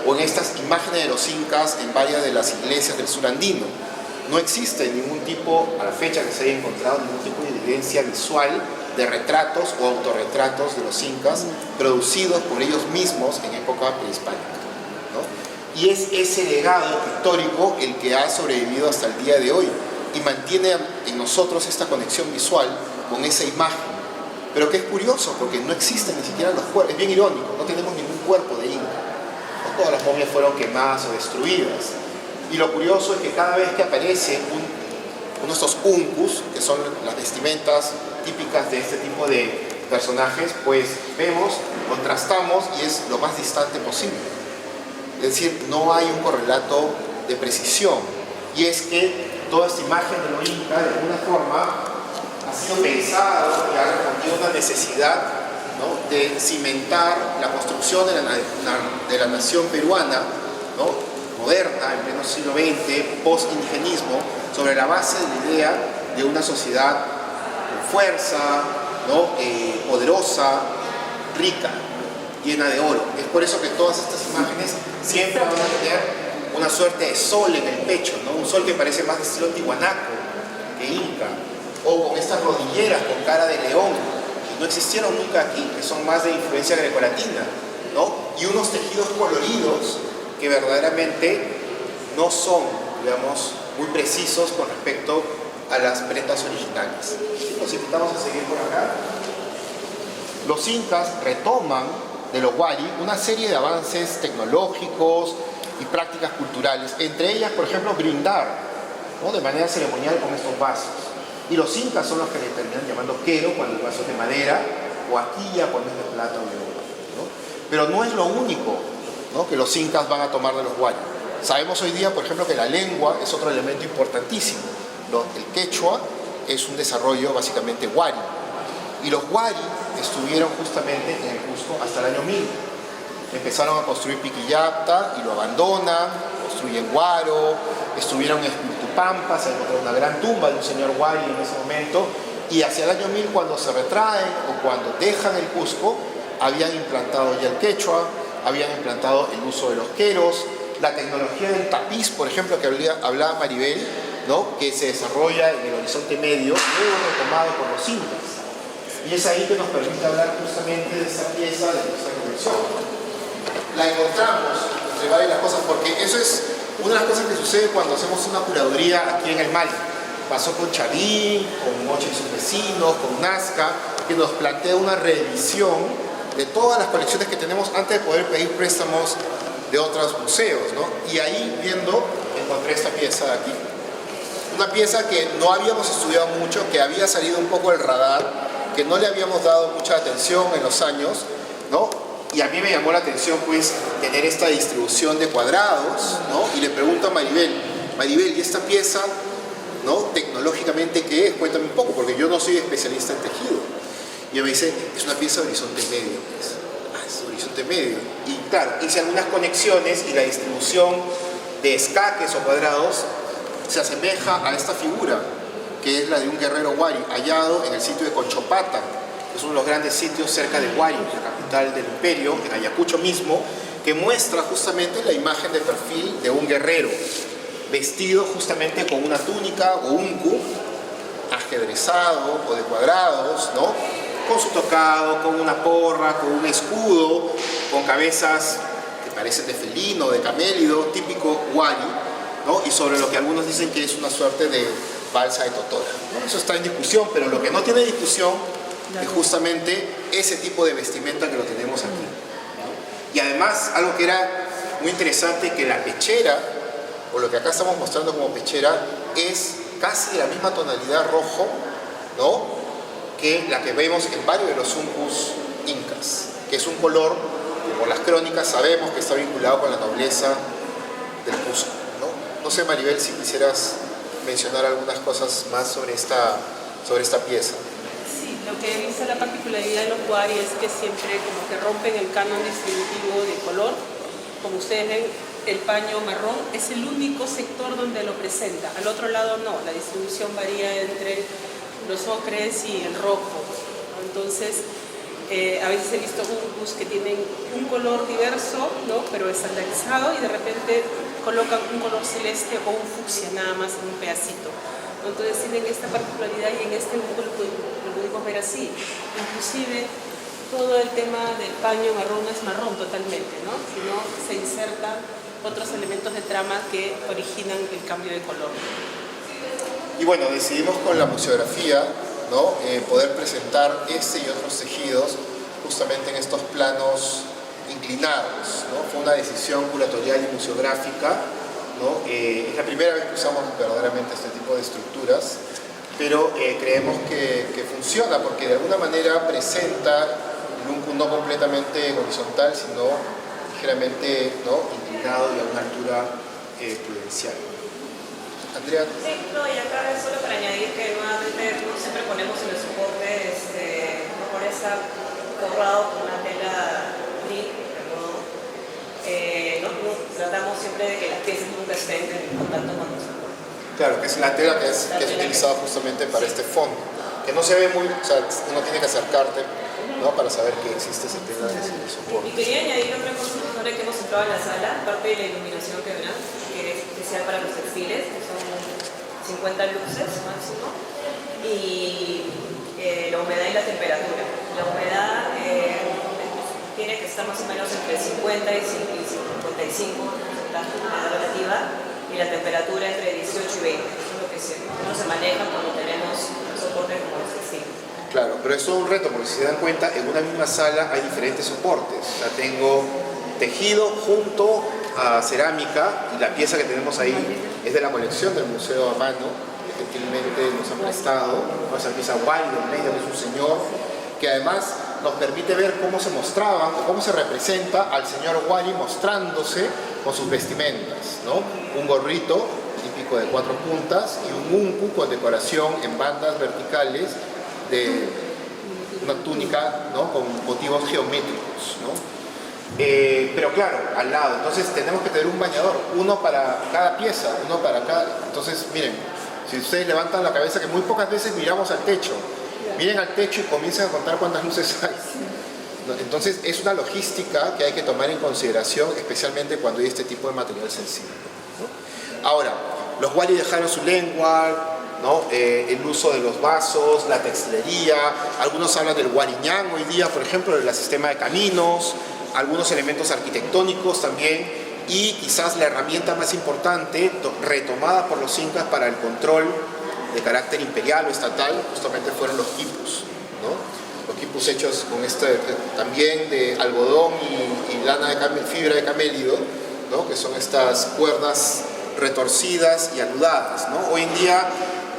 S6: o en estas imágenes de los incas en varias de las iglesias del sur andino. No existe ningún tipo, a la fecha que se haya encontrado, ningún tipo de evidencia visual de retratos o autorretratos de los incas producidos por ellos mismos en época prehispánica, ¿no? Y es ese legado pictórico el que ha sobrevivido hasta el día de hoy y mantiene en nosotros esta conexión visual con esa imagen. Pero que es curioso, porque no existen ni siquiera los cuerpos, es bien irónico, no tenemos ningún cuerpo de inca. No todas las momias fueron quemadas o destruidas. Y lo curioso es que cada vez que aparece uno de estos unkus, que son las vestimentas típicas de este tipo de personajes, pues vemos, contrastamos y es lo más distante posible. Es decir, no hay un correlato de precisión. Y es que toda esta imagen de lo inca, de alguna forma, ha sido pensado y ha respondido a una necesidad, ¿no?, de cimentar la construcción de la nación peruana, ¿no?, moderna, en pleno siglo XX, post-indigenismo, sobre la base de la idea de una sociedad con fuerza, ¿no? Poderosa, rica, llena de oro. Es por eso que todas estas imágenes siempre van a tener una suerte de sol en el pecho, ¿no? Un sol que parece más de estilo tihuanaco que inca, o con estas rodilleras con cara de león, que no existieron nunca aquí, que son más de influencia grecolatina, ¿no? Y unos tejidos coloridos que verdaderamente no son, digamos, muy precisos con respecto a las prendas originales. Los invitamos a seguir por acá. Los incas retoman de los wari una serie de avances tecnológicos y prácticas culturales, entre ellas, por ejemplo, brindar, ¿no? De manera ceremonial con estos vasos. Y los incas son los que le terminan llamando quero cuando el vaso es de madera, o aquilla cuando es de plata o de oro, ¿no? Pero no es lo único, ¿no?, que los incas van a tomar de los wari. Sabemos hoy día, por ejemplo, que la lengua es otro elemento importantísimo. El quechua es un desarrollo básicamente wari. Y los wari estuvieron justamente en el Cusco hasta el año 1000. Empezaron a construir Piquillacta y lo abandonan, construyen Huaro, estuvieron en Escultupampa, se encontró una gran tumba de un señor wari en ese momento, y hacia el año 1000, cuando se retraen o cuando dejan el Cusco, habían implantado ya el quechua, habían implantado el uso de los queros, la tecnología del tapiz, por ejemplo, que hablaba Maribel, ¿no?, que se desarrolla en el Horizonte Medio, luego retomado por los incas. Y es ahí que nos permite hablar justamente de esa pieza de nuestra colección. La encontramos entre varias cosas, porque eso es una de las cosas que sucede cuando hacemos una curaduría aquí en el Mali. Pasó con Chavín, con Moche y sus vecinos, con Nazca, que nos plantea una revisión de todas las colecciones que tenemos antes de poder pedir préstamos de otros museos, ¿no? Y ahí viendo, encontré esta pieza de aquí. Una pieza que no habíamos estudiado mucho, que había salido un poco del radar, que no le habíamos dado mucha atención en los años, ¿no? Y a mí me llamó la atención, pues, tener esta distribución de cuadrados, ¿no? Y le pregunto a Maribel, ¿y esta pieza, ¿no?, tecnológicamente qué es? Cuéntame un poco, porque yo no soy especialista en tejido. Y ella me dice, es una pieza de horizonte medio. Pues. Es horizonte medio. Y claro, hice algunas conexiones y la distribución de escaques o cuadrados se asemeja a esta figura, que es la de un guerrero wari, hallado en el sitio de Conchopata, que es uno de los grandes sitios cerca de Huari, la capital del imperio, en Ayacucho mismo, que muestra justamente la imagen de perfil de un guerrero, vestido justamente con una túnica o uncu, ajedrezado o de cuadrados, ¿no?, con su tocado, con una porra, con un escudo, con cabezas que parecen de felino, de camélido, típico wari, ¿no?, y sobre lo que algunos dicen que es una suerte de balsa de totora, ¿no? Eso está en discusión, pero lo que no tiene discusión es justamente ese tipo de vestimenta que lo tenemos aquí, ¿no? Y además, algo que era muy interesante, que la pechera, o lo que acá estamos mostrando como pechera, es casi de la misma tonalidad rojo, ¿no?, que la que vemos en varios de los uncus incas, que es un color que por las crónicas sabemos que está vinculado con la nobleza del Cusco, ¿no? No sé, Maribel, si quisieras mencionar algunas cosas más sobre esta pieza.
S5: Sí, lo que he visto la particularidad de los wari es que siempre como que rompen el canon distributivo de color. Como ustedes ven, el paño marrón es el único sector donde lo presenta. Al otro lado no, la distribución varía entre los ocres y el rojo. Entonces, a veces he visto uncus que tienen un color diverso, ¿no?, pero estandarizado, y de repente colocan un color celeste o un fucsia nada más en un pedacito. Entonces tienen esta particularidad, y en este uncu lo pudimos ver así. Inclusive todo el tema del paño marrón es marrón totalmente, ¿no?, sino se insertan otros elementos de trama que originan el cambio de color.
S6: Y bueno, decidimos con la museografía, ¿no?, poder presentar este y otros tejidos justamente en estos planos inclinados, ¿no? Fue una decisión curatorial y museográfica, ¿no? Es la primera vez que usamos verdaderamente este tipo de estructuras, pero creemos que funciona porque de alguna manera presenta el uncu no completamente horizontal, sino ligeramente, ¿no?, inclinado y a una altura prudencial. Andrea.
S2: Sí, no, y acá es solo para añadir que nuevamente no siempre ponemos en el soporte, no por esa forrado con una tela gris, tratamos siempre de que las piezas nunca estén en contacto con el soporte.
S6: Claro, que es la tela que es utilizada justamente para este fondo, que no se ve muy, o sea, uno tiene que acercarte, ¿no? Para saber que existe esa tela de soporte.
S2: Y quería añadir otra cosa, ahora que hemos entrado en la sala, aparte de la iluminación que verán, que es especial para los textiles, que son 50 luces máximo, y la humedad y la temperatura. La humedad tiene que estar más o menos entre 50 y 55, la humedad relativa, y la temperatura entre 18 y 20. Eso es lo que uno se maneja cuando tenemos soportes como los textiles.
S6: Claro, pero es todo un reto, porque si se dan cuenta, en una misma sala hay diferentes soportes. O sea, tengo tejido junto a cerámica, y la pieza que tenemos ahí es de la colección del Museo a Mano, que gentilmente nos ha prestado. Esa pieza Wally del medio, que es un señor que además nos permite ver cómo se mostraban, o cómo se representa al señor Wally mostrándose con sus vestimentas, ¿no? Un gorrito típico de 4 puntas y un unku con decoración en bandas verticales de una túnica, ¿no? Con motivos geométricos, ¿no? Pero claro, al lado, entonces tenemos que tener un bañador, uno para cada pieza, uno para cada. Entonces, miren, si ustedes levantan la cabeza, que muy pocas veces miramos al techo, miren al techo y comiencen a contar cuántas luces hay. Entonces es una logística que hay que tomar en consideración, especialmente cuando hay este tipo de material sensible, ¿no? Ahora, los Wally dejaron su lengua, ¿no? El uso de los vasos, la textilería, algunos hablan del guariñán hoy día, por ejemplo, del sistema de caminos, algunos elementos arquitectónicos también, y quizás la herramienta más importante, retomada por los incas para el control de carácter imperial o estatal, justamente fueron los quipus, ¿no? Los quipus hechos con también de algodón y lana de fibra de camélido, ¿no? Que son estas cuerdas retorcidas y anudadas, ¿no? Hoy en día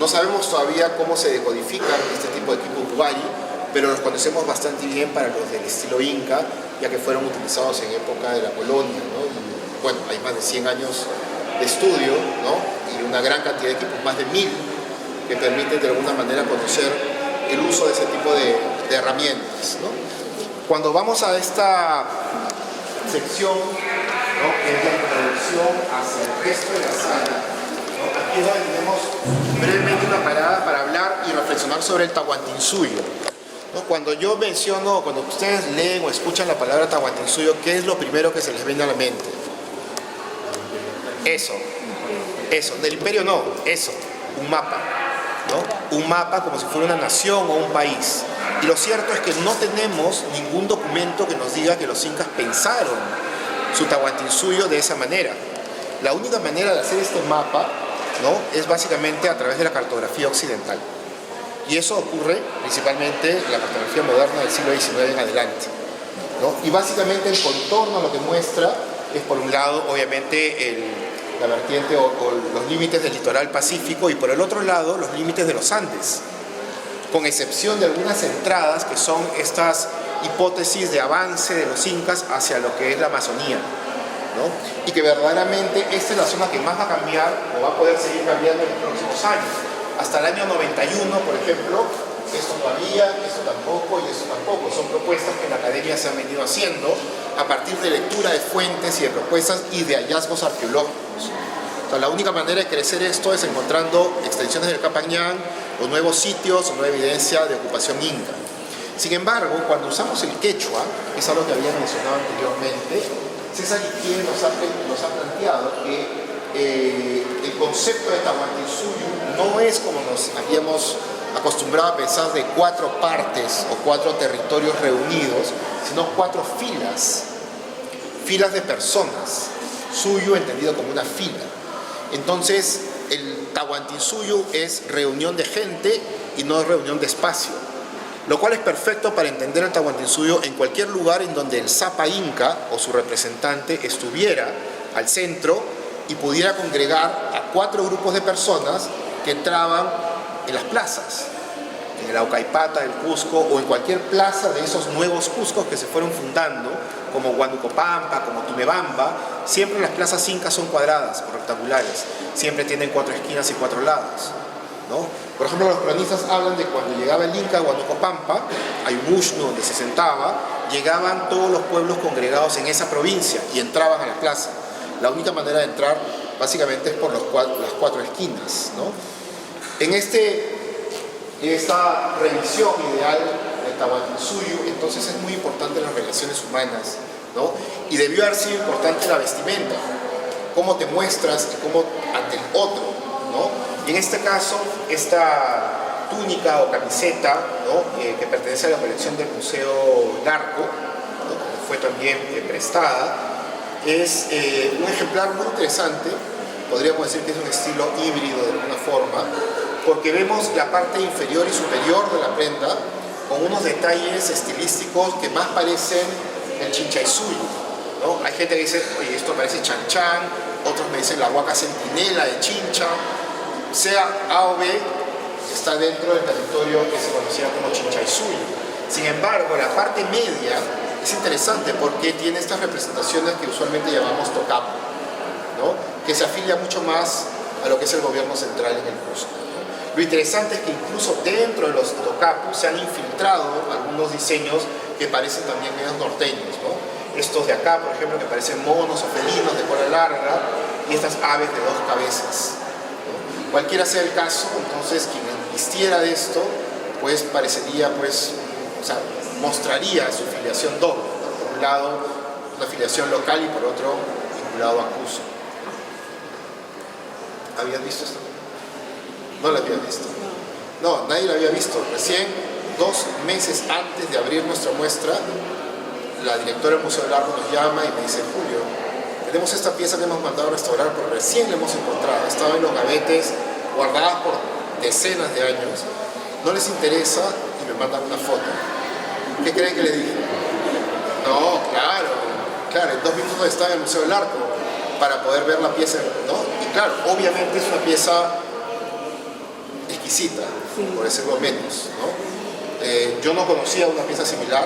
S6: no sabemos todavía cómo se decodifican este tipo de quipus Wally, pero los conocemos bastante bien para los del estilo inca, ya que fueron utilizados en época de la colonia, ¿no? Y, bueno, hay más de 100 años de estudio, ¿no? Y una gran cantidad de equipos, más de 1000, que permiten de alguna manera conocer el uso de ese tipo de herramientas, ¿no? Cuando vamos a esta sección, ¿no? Que es la introducción hacia el resto de la sala, ¿no? Aquí es donde tenemos brevemente una parada para hablar y reflexionar sobre el Tahuantinsuyo, ¿no? Cuando yo menciono, cuando ustedes leen o escuchan la palabra Tahuantinsuyo, ¿qué es lo primero que se les viene a la mente? Eso, del imperio no, eso, un mapa, ¿no? Un mapa como si fuera una nación o un país. Y lo cierto es que no tenemos ningún documento que nos diga que los incas pensaron su Tahuantinsuyo de esa manera. La única manera de hacer este mapa, ¿no? Es básicamente a través de la cartografía occidental. Y eso ocurre principalmente en la cartografía moderna del siglo XIX en adelante, ¿no? Y básicamente el contorno lo que muestra es, por un lado, obviamente, la vertiente o los límites del litoral pacífico, y por el otro lado los límites de los Andes, con excepción de algunas entradas que son estas hipótesis de avance de los incas hacia lo que es la Amazonía, ¿no? Y que verdaderamente esta es la zona que más va a cambiar o va a poder seguir cambiando en los próximos años. Hasta el año 91, por ejemplo, esto no había, esto tampoco y esto tampoco. Son propuestas que en la academia se han venido haciendo a partir de lectura de fuentes y de propuestas y de hallazgos arqueológicos. O sea, la única manera de crecer esto es encontrando extensiones del Capañán o nuevos sitios o nueva evidencia de ocupación inca. Sin embargo, cuando usamos el quechua, que es algo que había mencionado anteriormente, César Itier nos ha planteado que el concepto de Tahuantinsuyo no es como nos habíamos acostumbrado a pensar de 4 partes o 4 territorios reunidos, sino 4 filas de personas, suyo entendido como una fila. Entonces, el Tahuantinsuyo es reunión de gente y no reunión de espacio, lo cual es perfecto para entender el Tahuantinsuyo en cualquier lugar en donde el Zapa Inca o su representante estuviera al centro y pudiera congregar a 4 grupos de personas que entraban en las plazas, en el Aucaipata, el Cusco o en cualquier plaza de esos nuevos Cuscos que se fueron fundando, como Huanucopampa, como Tumebamba. Siempre las plazas incas son cuadradas o rectangulares, siempre tienen 4 esquinas y 4 lados, ¿no? Por ejemplo, los cronistas hablan de cuando llegaba el Inca a Huanucopampa, hay un ushnu donde se sentaba, llegaban todos los pueblos congregados en esa provincia y entraban a la plaza. La única manera de entrar básicamente es por las cuatro esquinas, ¿no? En esta revisión ideal de Tahuantinsuyo, entonces es muy importante las relaciones humanas, ¿no? Y debió haber sido importante la vestimenta, cómo te muestras y cómo ante el otro, ¿no? Y en este caso, esta túnica o camiseta, ¿no? Que pertenece a la colección del Museo Larco, ¿no? Que fue también prestada, es un ejemplar muy interesante, podríamos decir que es un estilo híbrido de alguna forma, porque vemos la parte inferior y superior de la prenda con unos detalles estilísticos que más parecen el Chinchaysuyo, ¿no? Hay gente que dice, oye, esto parece Chan Chan, otros me dicen la huaca centinela de Chincha, sea A o B, está dentro del territorio que se conocía como Chinchaysuyo. Sin embargo, la parte media es interesante porque tiene estas representaciones que usualmente llamamos tocapo, ¿no? Que se afilia mucho más a lo que es el gobierno central en el Cusco, ¿no? Lo interesante es que incluso dentro de los tocapos se han infiltrado algunos diseños que parecen también medios norteños, ¿no? Estos de acá, por ejemplo, que parecen monos o felinos de cola larga y estas aves de dos cabezas, ¿no? Cualquiera sea el caso, entonces quien vistiera de esto, pues parecería, pues, o sea, mostraría su filiación doble, ¿no? Por un lado, una filiación local y por otro, vinculado a Cusco. ¿Habías visto esto? No la había visto. No, nadie la había visto. Recién, 2 meses antes de abrir nuestra muestra, la directora del Museo del Largo nos llama y me dice, Julio, tenemos esta pieza que hemos mandado a restaurar, pero recién la hemos encontrado. Estaba en los gavetes, guardadas por decenas de años. No les interesa y me mandan una foto. ¿Qué creen que le dije? No, claro, en 2 minutos estaba en el Museo del Largo para poder ver la pieza, ¿no? Y claro, obviamente es una pieza exquisita, por decirlo menos, ¿no? Yo no conocía una pieza similar,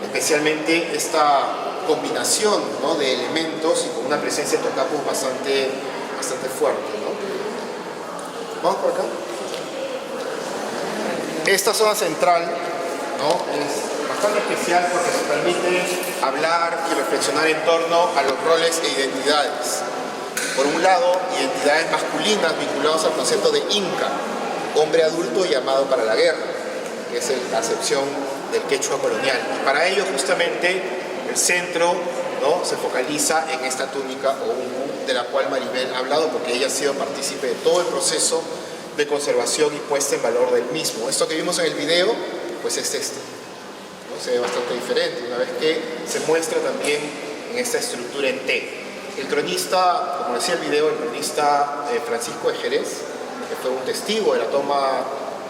S6: especialmente esta combinación, ¿no? De elementos y con una presencia de tocapos bastante fuerte, ¿no? Vamos por acá. Esta zona central, ¿no? Es bastante especial porque nos permite hablar y reflexionar en torno a los roles e identidades. Por un lado, identidades masculinas vinculadas al concepto de Inca, hombre adulto llamado para la guerra, que es la acepción del quechua colonial. Y para ello, justamente, el centro, ¿no? Se focaliza en esta túnica o ungu, de la cual Maribel ha hablado, porque ella ha sido partícipe de todo el proceso de conservación y puesta en valor del mismo. Esto que vimos en el video, pues es ¿no? Se ve bastante diferente, una vez que se muestra también en esta estructura en T. El cronista, como decía el video, el cronista Francisco de Jerez, que fue un testigo de la toma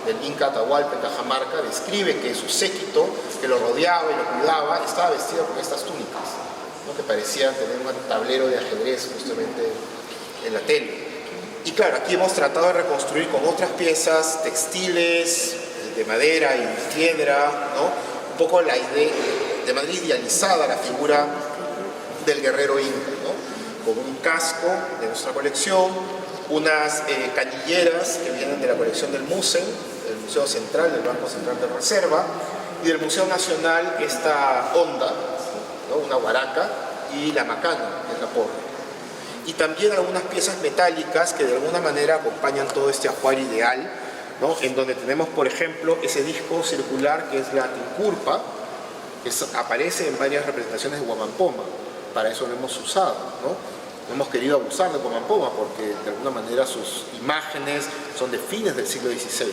S6: del Inca Atahualpa en Cajamarca, describe que su séquito, que lo rodeaba y lo cuidaba, estaba vestido con estas túnicas, ¿no? Que parecían tener un tablero de ajedrez justamente en la tele. Y claro, aquí hemos tratado de reconstruir con otras piezas textiles, de madera y piedra, ¿no? Un poco la idea, de manera idealizada, la figura del guerrero inca, ¿no? Con un casco de nuestra colección, unas canilleras que vienen de la colección del MUSEN, del Museo Central, del Banco Central de Reserva, y del Museo Nacional esta onda, ¿no? Una guaraca, y la macana, que es la porra. Y también algunas piezas metálicas que de alguna manera acompañan todo este ajuar ideal, ¿no? En donde tenemos, por ejemplo, ese disco circular que es la tincurpa, que aparece en varias representaciones de Huamampoma. Para eso lo hemos usado, ¿no? No hemos querido abusar de Huamampoma porque de alguna manera sus imágenes son de fines del siglo XVI,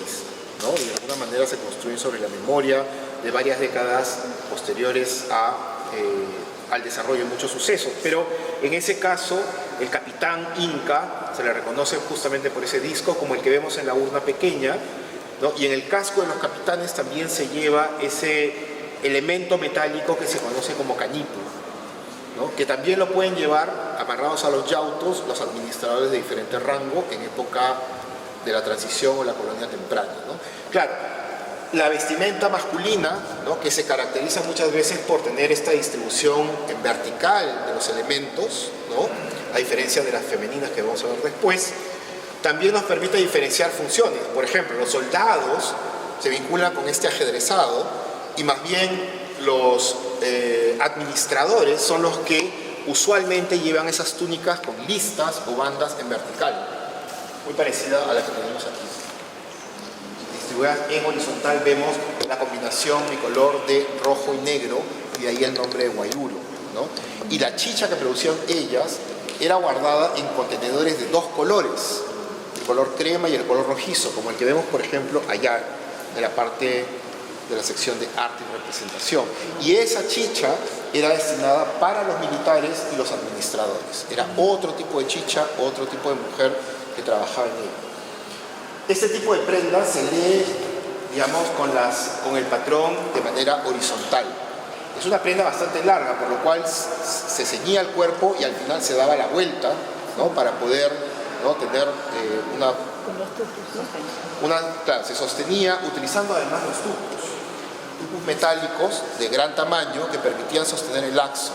S6: ¿no? Y de alguna manera se construyen sobre la memoria de varias décadas posteriores al desarrollo de muchos sucesos. Pero en ese caso, el capitán Inca se le reconoce justamente por ese disco como el que vemos en la urna pequeña, ¿no? Y en el casco de los capitanes también se lleva ese elemento metálico que se conoce como cañipo, ¿no? Que también lo pueden llevar amarrados a los yautos los administradores de diferente rango en época de la transición o la colonia temprana, ¿no? Claro, la vestimenta masculina, ¿no? Que se caracteriza muchas veces por tener esta distribución en vertical de los elementos, ¿no? A diferencia de las femeninas que vamos a ver después, también nos permite diferenciar funciones. Por ejemplo, los soldados se vinculan con este ajedrezado y más bien los administradores son los que usualmente llevan esas túnicas con listas o bandas en vertical, muy parecida a la que tenemos aquí. Distribuidas en horizontal vemos la combinación de color de rojo y negro, y de ahí el nombre de guairuro, ¿no? Y la chicha que producían ellas era guardada en contenedores de dos colores, el color crema y el color rojizo, como el que vemos, por ejemplo, allá en la parte de la sección de arte y representación. Y esa chicha era destinada para los militares y los administradores. Era otro tipo de chicha, otro tipo de mujer que trabajaba en ella. Este tipo de prendas se lee, digamos, con el patrón de manera horizontal. Es una prenda bastante larga, por lo cual se ceñía el cuerpo y al final se daba la vuelta, ¿no? Para poder, ¿no? Tener claro, se sostenía utilizando además los tubos metálicos de gran tamaño que permitían sostener el laxo.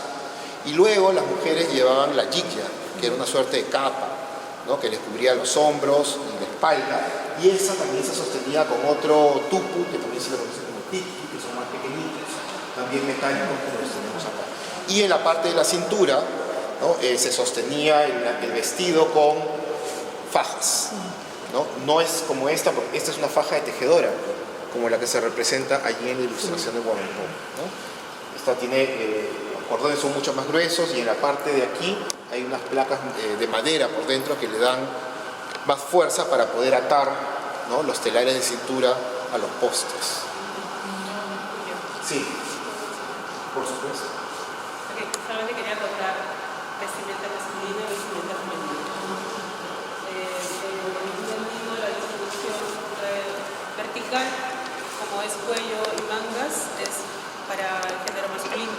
S6: Y luego las mujeres llevaban la jikya, que era una suerte de capa, ¿no? Que les cubría los hombros y la espalda, y esa también se sostenía con otro tupu, que también se le conoce como tiki, que son más pequeñitos, también metálicos como los tenemos acá. Y en la parte de la cintura, ¿no? Se sostenía el vestido con fajas, ¿no? No es como esta, porque esta es una faja de tejedora, como la que se representa allí en la ilustración de Huamampó, ¿no? Esta tiene, los cordones son mucho más gruesos, y en la parte de aquí hay unas placas de madera por dentro que le dan más fuerza para poder atar, ¿no? Los telares de cintura a los postes. Sí, por supuesto.
S5: Okay, solamente quería contar vestimenta masculina y vestimenta femenina. La distribución vertical, como es cuello y mangas, es para el género masculino,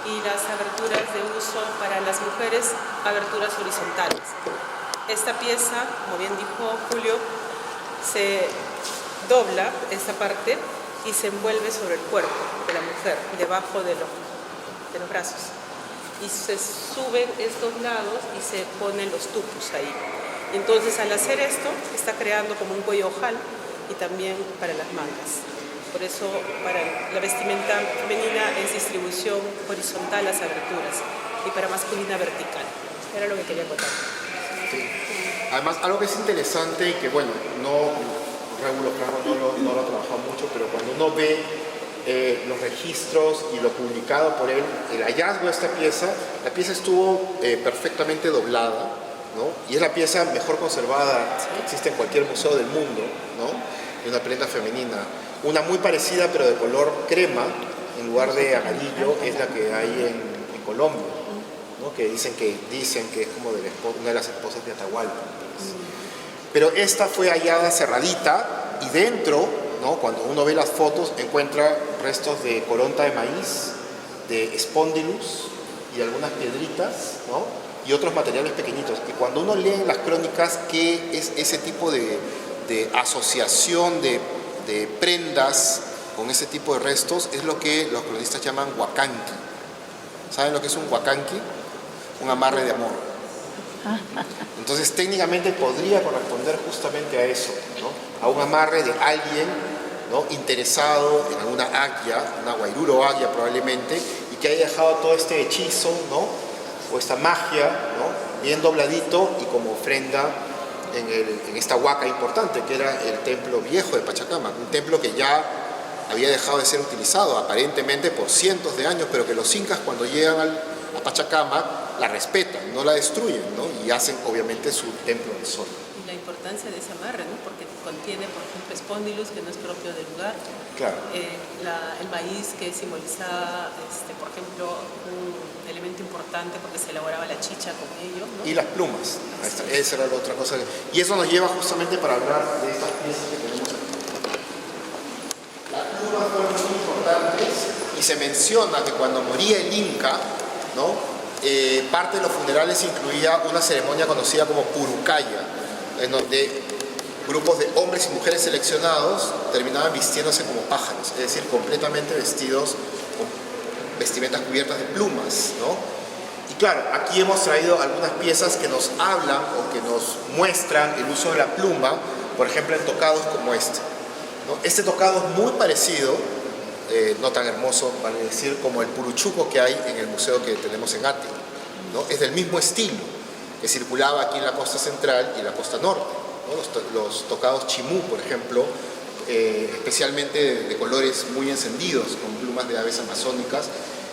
S5: y las aberturas de uso para las mujeres, aberturas horizontales. Esta pieza, como bien dijo Julio, se dobla esta parte y se envuelve sobre el cuerpo de la mujer, debajo de los brazos, y se suben estos lados y se ponen los tupus ahí. Entonces, al hacer esto, está creando como un cuello ojal, y también para las mangas. Por eso, para la vestimenta femenina es distribución horizontal las aberturas, y para masculina vertical. Era lo que quería contar.
S6: Sí. Además, algo que es interesante y que, bueno, Rémulo Franco no lo ha trabajado mucho, pero cuando uno ve los registros y lo publicado por él, el hallazgo de esta pieza, la pieza estuvo perfectamente doblada, ¿no? Y es la pieza mejor conservada que existe en cualquier museo del mundo, ¿no? De una prenda femenina. Una muy parecida, pero de color crema, en lugar de amarillo, es la que hay en Colombia, ¿no? Que dicen que es como de una de las esposas de Atahualpa. Pero esta fue hallada cerradita, y dentro, ¿no? Cuando uno ve las fotos, encuentra restos de coronta de maíz, de espondilus y algunas piedritas, ¿no? Y otros materiales pequeñitos. Y cuando uno lee en las crónicas qué es ese tipo de asociación de prendas con ese tipo de restos, es lo que los cronistas llaman huacanqui. ¿Saben lo que es un huacanqui? Un amarre de amor. Entonces, técnicamente podría corresponder justamente a eso, ¿no? A un amarre de alguien, ¿no? Interesado en alguna agya, una guairuro agya probablemente, y que haya dejado todo este hechizo, ¿no? O esta magia, ¿no? Bien dobladito y como ofrenda en esta huaca importante, que era el templo viejo de Pachacamac, un templo que ya había dejado de ser utilizado aparentemente por cientos de años, pero que los incas, cuando llegan a Pachacamac, la respetan, no la destruyen, ¿no? Y hacen obviamente su templo del sol.
S5: Y la importancia de ese amarre, ¿no? Porque contiene, por ejemplo, espondilus, que no es propio del lugar.
S6: Claro.
S5: El maíz, que simboliza, por ejemplo, un elemento importante porque se elaboraba la chicha con ello, ¿no?
S6: Y las plumas. Esa era la otra cosa. Y eso nos lleva justamente para hablar de estas piezas que tenemos aquí. Las plumas fueron muy importantes, y se menciona que cuando moría el Inca, ¿no? Parte de los funerales incluía una ceremonia conocida como purucaya, en donde grupos de hombres y mujeres seleccionados terminaban vistiéndose como pájaros, es decir, completamente vestidos con vestimentas cubiertas de plumas, ¿no? Y claro, aquí hemos traído algunas piezas que nos hablan o que nos muestran el uso de la pluma, por ejemplo, en tocados como este, ¿no? Este tocado es muy parecido, no tan hermoso, vale decir, como el puruchuco que hay en el museo que tenemos en Ati, ¿no? Es del mismo estilo que circulaba aquí en la costa central y en la costa norte, ¿no? Los tocados chimú, por ejemplo, especialmente de colores muy encendidos, con plumas de aves amazónicas,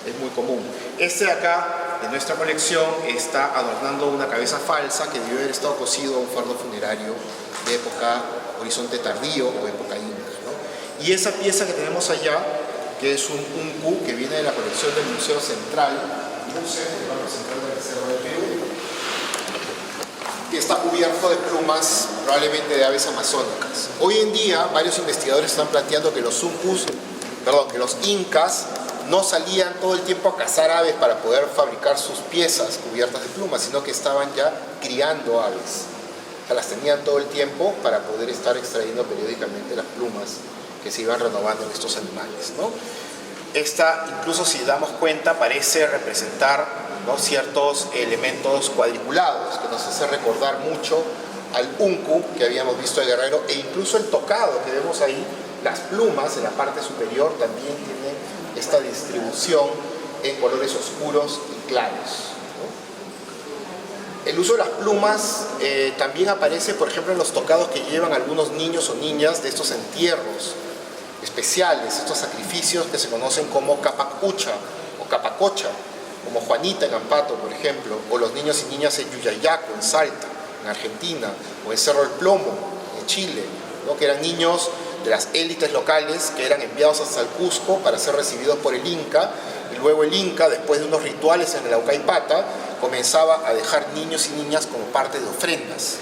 S6: es muy común. Este de acá, de nuestra colección, está adornando una cabeza falsa que debió haber estado cosido a un fardo funerario de época Horizonte tardío o época inca, ¿no? Y esa pieza que tenemos allá, que es un uncu que viene de la colección del Museo Central, el Banco Central de la Reserva del Perú, que está cubierto de plumas probablemente de aves amazónicas. Hoy en día varios investigadores están planteando que los incas no salían todo el tiempo a cazar aves para poder fabricar sus piezas cubiertas de plumas, sino que estaban ya criando aves. O sea, las tenían todo el tiempo para poder estar extrayendo periódicamente las plumas que se iban renovando en estos animales, ¿no? Esta, incluso si damos cuenta, parece representar, ¿no?, ciertos elementos cuadriculados que nos hace recordar mucho al uncu que habíamos visto de Guerrero, e incluso el tocado que vemos ahí, las plumas en la parte superior también tienen esta distribución en colores oscuros y claros, ¿no? El uso de las plumas también aparece, por ejemplo, en los tocados que llevan algunos niños o niñas de estos entierros especiales, estos sacrificios que se conocen como capacucha o capacocha, como Juanita en Ampato, por ejemplo, o los niños y niñas en Yuyayaco, en Salta, en Argentina, o en Cerro del Plomo, en Chile, ¿no?, que eran niños de las élites locales que eran enviados hasta el Cusco para ser recibidos por el Inca, y luego el Inca, después de unos rituales en el Aucaypata, comenzaba a dejar niños y niñas como parte de ofrendas,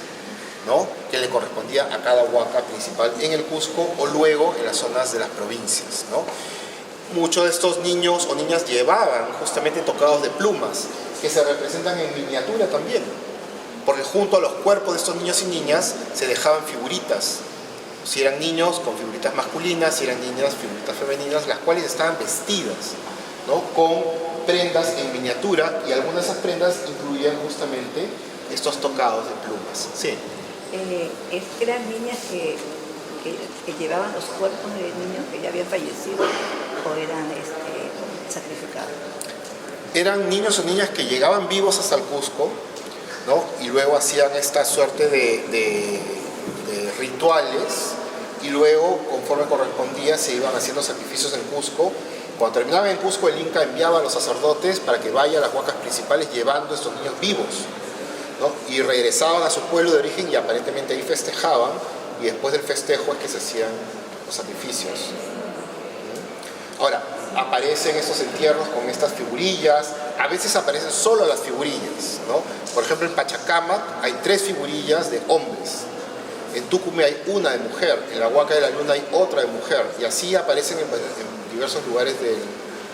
S6: ¿no?, que le correspondía a cada huaca principal en el Cusco o luego en las zonas de las provincias, ¿no? Muchos de estos niños o niñas llevaban justamente tocados de plumas que se representan en miniatura también, porque junto a los cuerpos de estos niños y niñas se dejaban figuritas. Si eran niños, con figuritas masculinas; si eran niñas, figuritas femeninas, las cuales estaban vestidas, ¿no?, con prendas en miniatura, y algunas de esas prendas incluían justamente estos tocados de plumas. Sí.
S7: ¿Eran niñas que llevaban los cuerpos de niños que ya habían fallecido o eran sacrificados?
S6: Eran niños o niñas que llegaban vivos hasta el Cusco, ¿no?, y luego hacían esta suerte de rituales, y luego, conforme correspondía, se iban haciendo sacrificios en Cusco. Cuando terminaban en Cusco, el Inca enviaba a los sacerdotes para que vayan a las huacas principales llevando a estos niños vivos, ¿no?, y regresaban a su pueblo de origen y aparentemente ahí festejaban, y después del festejo es que se hacían los sacrificios. Ahora, aparecen estos entierros con estas figurillas, a veces aparecen solo las figurillas, ¿no? Por ejemplo, en Pachacamac hay 3 figurillas de hombres, en Tucumí hay una de mujer, en la Huaca de la Luna hay otra de mujer, y así aparecen en diversos lugares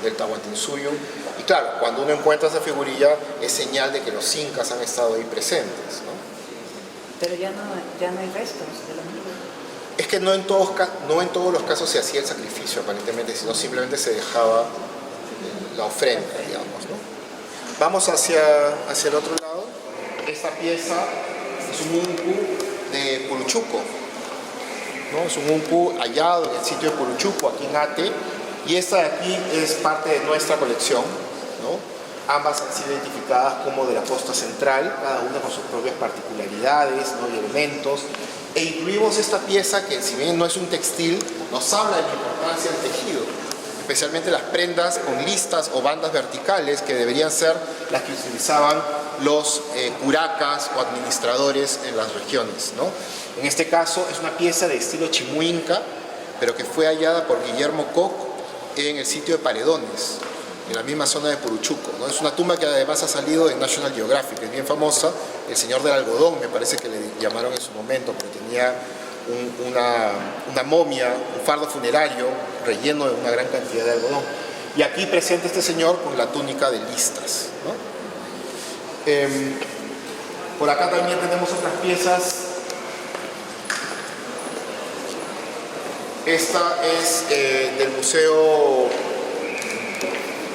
S6: del Tahuantinsuyo. Y claro, cuando uno encuentra esa figurilla es señal de que los incas han estado ahí presentes, ¿no?
S7: Pero ya no hay restos de los niños.
S6: Es que no en todos los casos se hacía el sacrificio, aparentemente, sino simplemente se dejaba la ofrenda, digamos, ¿no? Vamos hacia el otro lado. Esta pieza es un uncu de Puruchuco, ¿no? Es un uncu hallado en el sitio de Puruchuco, aquí en Ate, y esta de aquí es parte de nuestra colección, ¿no? Ambas han sido identificadas como de la costa central, cada una con sus propias particularidades, ¿no?, y elementos. E incluimos esta pieza que, si bien no es un textil, nos habla de la importancia del tejido, especialmente las prendas con listas o bandas verticales, que deberían ser las que utilizaban los curacas o administradores en las regiones, ¿no? En este caso es una pieza de estilo chimú inca, pero que fue hallada por Guillermo Koch en el sitio de Paredones, en la misma zona de Puruchuco, ¿no? Es una tumba que además ha salido en National Geographic, es bien famosa. El señor del algodón, me parece que le llamaron en su momento, porque tenía una momia, un fardo funerario relleno de una gran cantidad de algodón. Y aquí presenta este señor con la túnica de listas, ¿no? Por acá también tenemos otras piezas. Esta es del Museo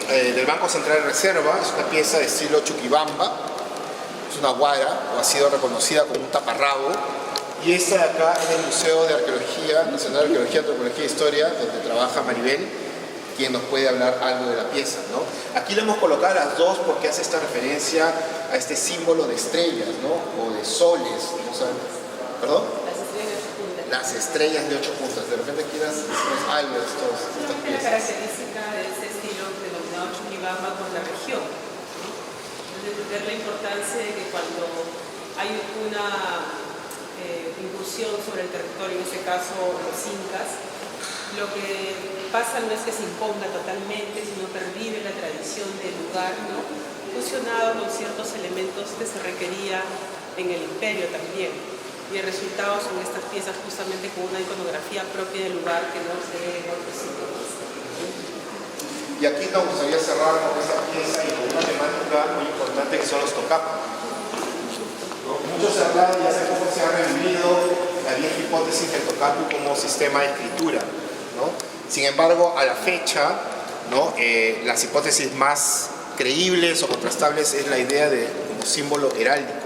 S6: del Banco Central de Reserva. Es una pieza de estilo Chuquibamba, es una guara, o ha sido reconocida como un taparrabo. Y esta de acá es del Museo de Arqueología, Nacional de Arqueología, Antropología e Historia, donde trabaja Maribel. quien nos puede hablar algo de la pieza, ¿no? Aquí le hemos colocado las dos porque hace esta referencia a este símbolo de estrellas, ¿no? O de soles, ¿no saben? ¿Perdón? Las estrellas de 8 puntas. De repente quieras decirnos algo de estas
S5: Una
S6: piezas.
S5: característica de este estilo denominado Chunibamba con la región, ¿no? Entonces, ver la importancia de que cuando hay una incursión sobre el territorio, en este caso los incas, lo que pasa no es que se imponga totalmente, sino pervive la tradición del lugar, ¿no? Fusionado con ciertos elementos que se requería en el imperio también. Y el resultado son estas piezas justamente con una iconografía propia del lugar que no se ve en otros sitios.
S6: Y aquí nos gustaría cerrar con esta pieza y con una temática muy importante que son los tocapu. Mucho se ha hablado y hace poco se ha revivido la vieja hipótesis del tocapu como sistema de escritura, ¿no? Sin embargo, a la fecha, ¿no? Las hipótesis más creíbles o contrastables es la idea de como símbolo heráldico,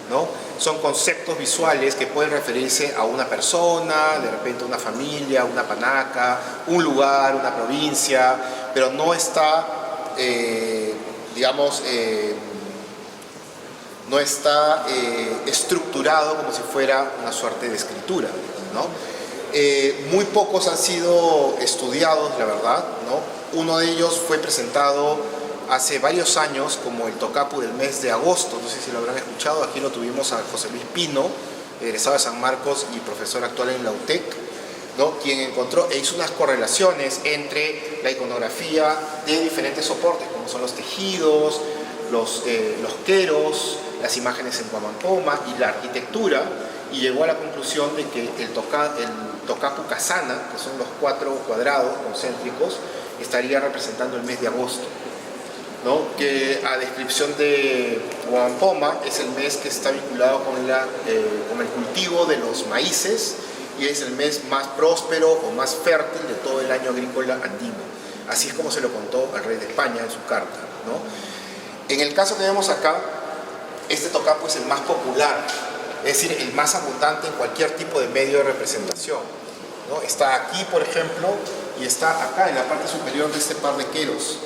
S6: ¿no? Son conceptos visuales que pueden referirse a una persona, de repente una familia, una panaca, un lugar, una provincia, pero no está, no está estructurado como si fuera una suerte de escritura, ¿no? Muy pocos han sido estudiados, la verdad, ¿no? Uno de ellos fue presentado hace varios años como el tocapu del mes de agosto, no sé si lo habrán escuchado. Aquí lo tuvimos a José Luis Pino, egresado de San Marcos y profesor actual en la UTEC, ¿no? Quien encontró e hizo unas correlaciones entre la iconografía de diferentes soportes, como son los tejidos, los queros, las imágenes en Guamampoma y la arquitectura, y llegó a la conclusión de que el tocapu Kasana, que son los 4 cuadrados concéntricos, estaría representando el mes de agosto, ¿no? Que a descripción de Guamampoma es el mes que está vinculado con el cultivo de los maíces y es el mes más próspero o más fértil de todo el año agrícola andino. Así es como se lo contó al rey de España en su carta, ¿no? En el caso que vemos acá, este tocapu es el más popular, es decir, el más abundante en cualquier tipo de medio de representación, ¿no? Está aquí, por ejemplo, y está acá en la parte superior de este par de queros,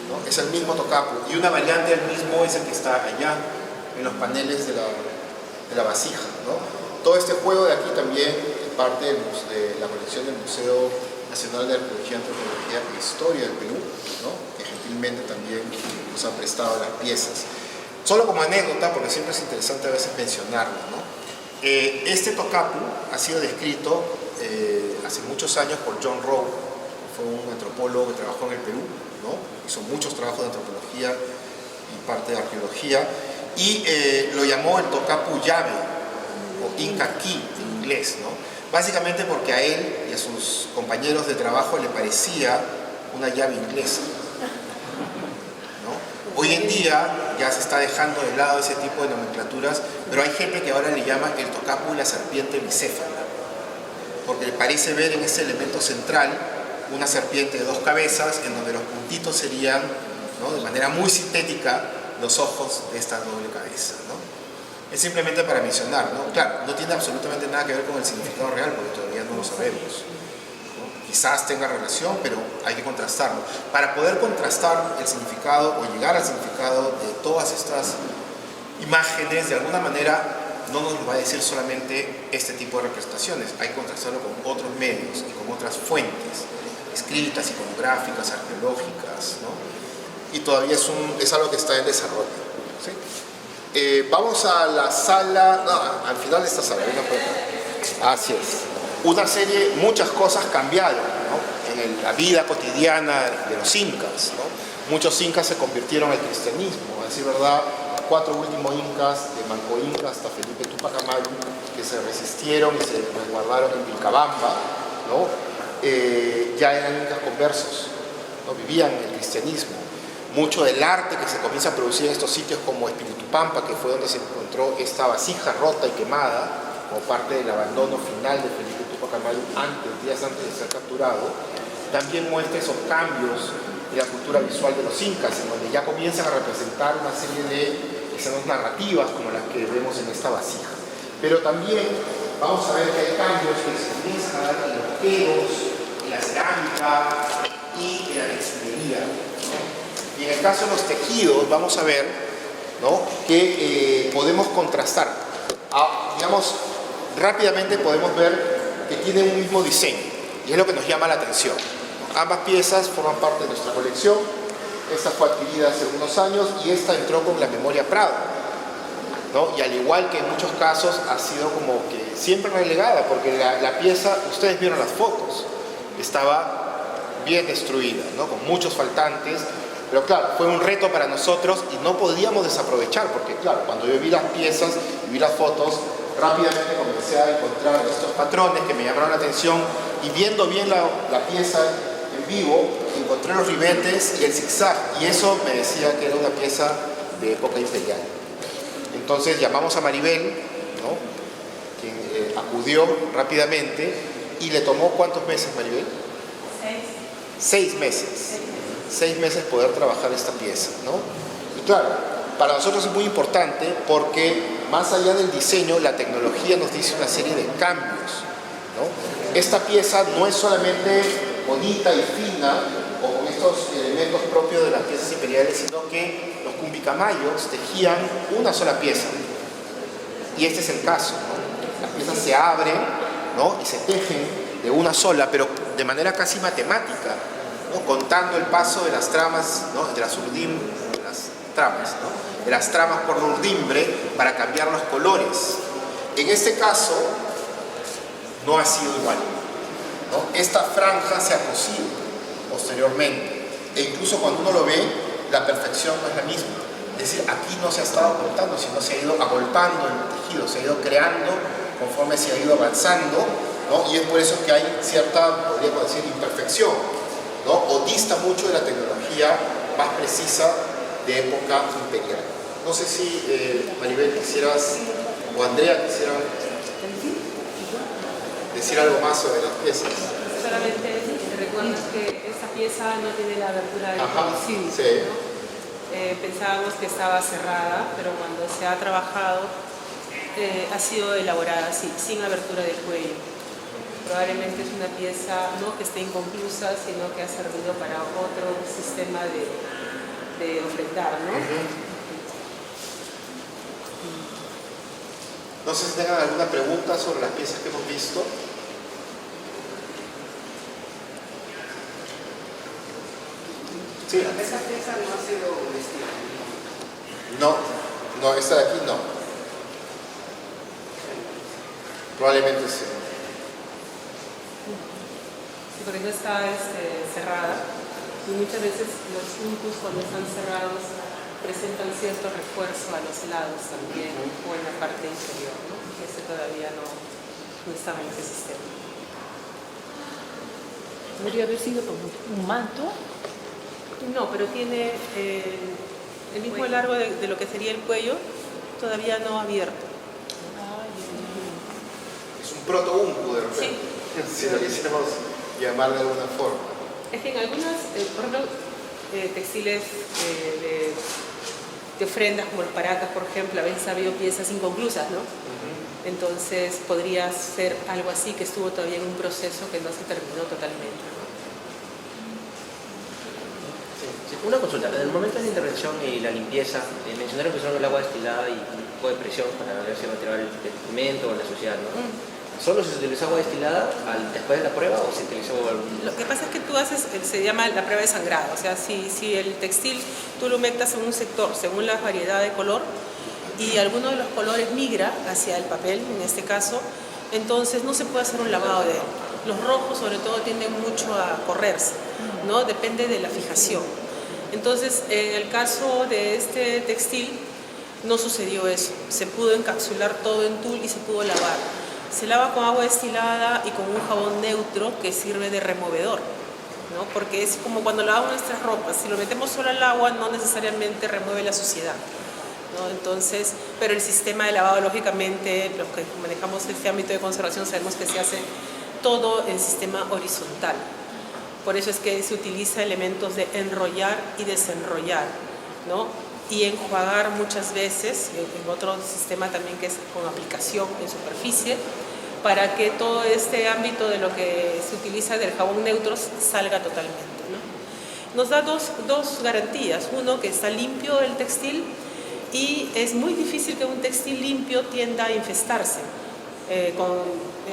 S6: ¿no? Es el mismo tocapu, y una variante del mismo es el que está allá, en los paneles de la vasija, ¿no? Todo este juego de aquí también es parte de la colección del Museo Nacional de Arqueología, Antropología e Historia del Perú, ¿no? Que gentilmente también nos han prestado las piezas. Solo como anécdota, porque siempre es interesante a veces mencionarlo, ¿no? Este tocapu ha sido descrito hace muchos años por John Rowe, que fue un antropólogo que trabajó en el Perú, ¿no? Hizo muchos trabajos de antropología y parte de arqueología, y lo llamó el tocapu llave, o Inca Key en inglés, ¿no? Básicamente porque a él y a sus compañeros de trabajo le parecía una llave inglesa, ¿no? Hoy en día ya se está dejando de lado ese tipo de nomenclaturas, pero hay gente que ahora le llama el tocapu la serpiente bicéfala, porque le parece ver en ese elemento central una serpiente de 2 cabezas, en donde los puntitos serían, ¿no?, de manera muy sintética, los ojos de esta doble cabeza, ¿no? Es simplemente para mencionar, ¿no? Claro, no tiene absolutamente nada que ver con el significado real, porque todavía no lo sabemos, ¿no? Quizás tenga relación, pero hay que contrastarlo. Para poder contrastar el significado o llegar al significado de todas estas imágenes, de alguna manera no nos lo va a decir solamente este tipo de representaciones, hay que contrastarlo con otros medios y con otras fuentes, escritas, iconográficas, arqueológicas, ¿no? Y todavía es algo que está en desarrollo, ¿sí? Vamos a la sala, no, al final de esta sala, venga por acá. Así es. Una serie, muchas cosas cambiaron, ¿no?, en la vida cotidiana de los incas, ¿no? Muchos incas se convirtieron al cristianismo, a decir verdad, 4 últimos incas, de Manco Inca hasta Felipe Tupac Amaru, que se resistieron y se resguardaron en Vilcabamba, ¿no? Ya eran incas conversos, ¿no? Vivían en el cristianismo. Mucho del arte que se comienza a producir en estos sitios como Espíritu Pampa, que fue donde se encontró esta vasija rota y quemada como parte del abandono final de Felipe Tupac Amaru días antes de ser capturado, también muestra esos cambios en la cultura visual de los incas, en donde ya comienzan a representar una serie de escenas narrativas como las que vemos en esta vasija. Pero también vamos a ver que hay cambios que se comienzan a dar en los queros, en la cerámica, Y en el caso de los tejidos vamos a ver, ¿no?, que podemos contrastar. Digamos, rápidamente podemos ver que tienen un mismo diseño y es lo que nos llama la atención. Ambas piezas forman parte de nuestra colección. Esta fue adquirida hace unos años y esta entró con la memoria Prado, ¿no? Y al igual que en muchos casos ha sido como que siempre relegada, porque la pieza, ustedes vieron las fotos, estaba bien destruida, ¿no?, con muchos faltantes. Pero claro, fue un reto para nosotros y no podíamos desaprovechar, porque claro, cuando yo vi las piezas y vi las fotos, rápidamente comencé a encontrar estos patrones que me llamaron la atención, y viendo bien la pieza en vivo, encontré los ribetes y el zigzag, y eso me decía que era una pieza de época imperial. Entonces llamamos a Maribel, ¿no?, quien acudió rápidamente, y le tomó ¿cuántos meses, Maribel? 6 meses. 6 meses poder trabajar esta pieza, ¿no? Y claro, para nosotros es muy importante porque más allá del diseño, la tecnología nos dice una serie de cambios, ¿no? Esta pieza no es solamente bonita y fina o con estos elementos propios de las piezas imperiales, sino que los cumbicamayos tejían una sola pieza. Y este es el caso, ¿no? Las piezas se abren, ¿no?, y se tejen de una sola, pero de manera casi matemática, ¿no?, contando el paso de las tramas, ¿no?, de las tramas, ¿no?, de las tramas por la urdimbre para cambiar los colores. En este caso no ha sido igual, ¿no? Esta franja se ha cosido posteriormente e incluso cuando uno lo ve, la perfección no es la misma. Es decir, aquí no se ha estado cortando, sino se ha ido agolpando el tejido, se ha ido creando conforme se ha ido avanzando, ¿no? Y es por eso que hay cierta, podríamos decir, imperfección, ¿no?, o dista mucho de la tecnología más precisa de época imperial. No sé si Maribel quisieras, o Andrea quisiera decir algo más sobre las piezas.
S5: Solamente recuerdas que esta pieza no tiene la abertura del cuello,
S6: sí.
S5: ¿no? Pensábamos que estaba cerrada, pero cuando se ha trabajado ha sido elaborada así, sin abertura del cuello. Probablemente es una pieza no que esté inconclusa, sino que ha servido para otro sistema de ofrendar, ¿no?
S6: No sé si tengan alguna pregunta sobre las piezas que hemos visto. Sí.
S8: ¿Esa pieza no ha sido vestida?
S6: No, esta de aquí no. Probablemente sí.
S5: Sí, porque no está cerrada. Y muchas veces los uncus cuando están cerrados presentan cierto refuerzo a los lados también, o en la parte inferior, ¿no? Este todavía no estaba en ese sistema.
S9: ¿Podría haber sido como un manto?
S5: No, pero tiene el mismo largo de lo que sería el cuello, todavía no abierto.
S6: Es un proto-uncu de repente, si lo quisiéramos llamar de alguna forma.
S5: Es que en algunas, por ejemplo, textiles de ofrendas como los paracas, por ejemplo, a veces ha habido piezas inconclusas, ¿no? Entonces podría ser algo así que estuvo todavía en un proceso que no se terminó totalmente, ¿no?
S10: Sí, una consulta, en el momento de la intervención y la limpieza, mencionaron que usaron el agua destilada y un poco de presión para ver si retirar el pigmento o la suciedad, ¿no? ¿Solo se utilizó agua destilada después de la prueba o se utilizó algún...?
S5: Lo que pasa es que tú haces, se llama la prueba de sangrado, o sea, si el textil tú lo humectas en un sector según la variedad de color y alguno de los colores migra hacia el papel, en este caso, entonces no se puede hacer un lavado de él. Los rojos sobre todo tienden mucho a correrse, ¿no? Depende de la fijación. Entonces, en el caso de este textil no sucedió eso, se pudo encapsular todo en tul y se pudo lavar. Se lava con agua destilada y con un jabón neutro que sirve de removedor, ¿no? Porque es como cuando lavamos nuestras ropas, si lo metemos solo al agua no necesariamente remueve la suciedad, ¿no? Entonces, pero el sistema de lavado, lógicamente, los que manejamos este ámbito de conservación sabemos que se hace todo en sistema horizontal. Por eso es que se utiliza elementos de enrollar y desenrollar, ¿no? Y enjuagar muchas veces, en otro sistema también que es con aplicación en superficie, para que todo este ámbito de lo que se utiliza del jabón neutro salga totalmente, ¿no? nos da dos garantías. Uno, que está limpio el textil, y es muy difícil que un textil limpio tienda a infestarse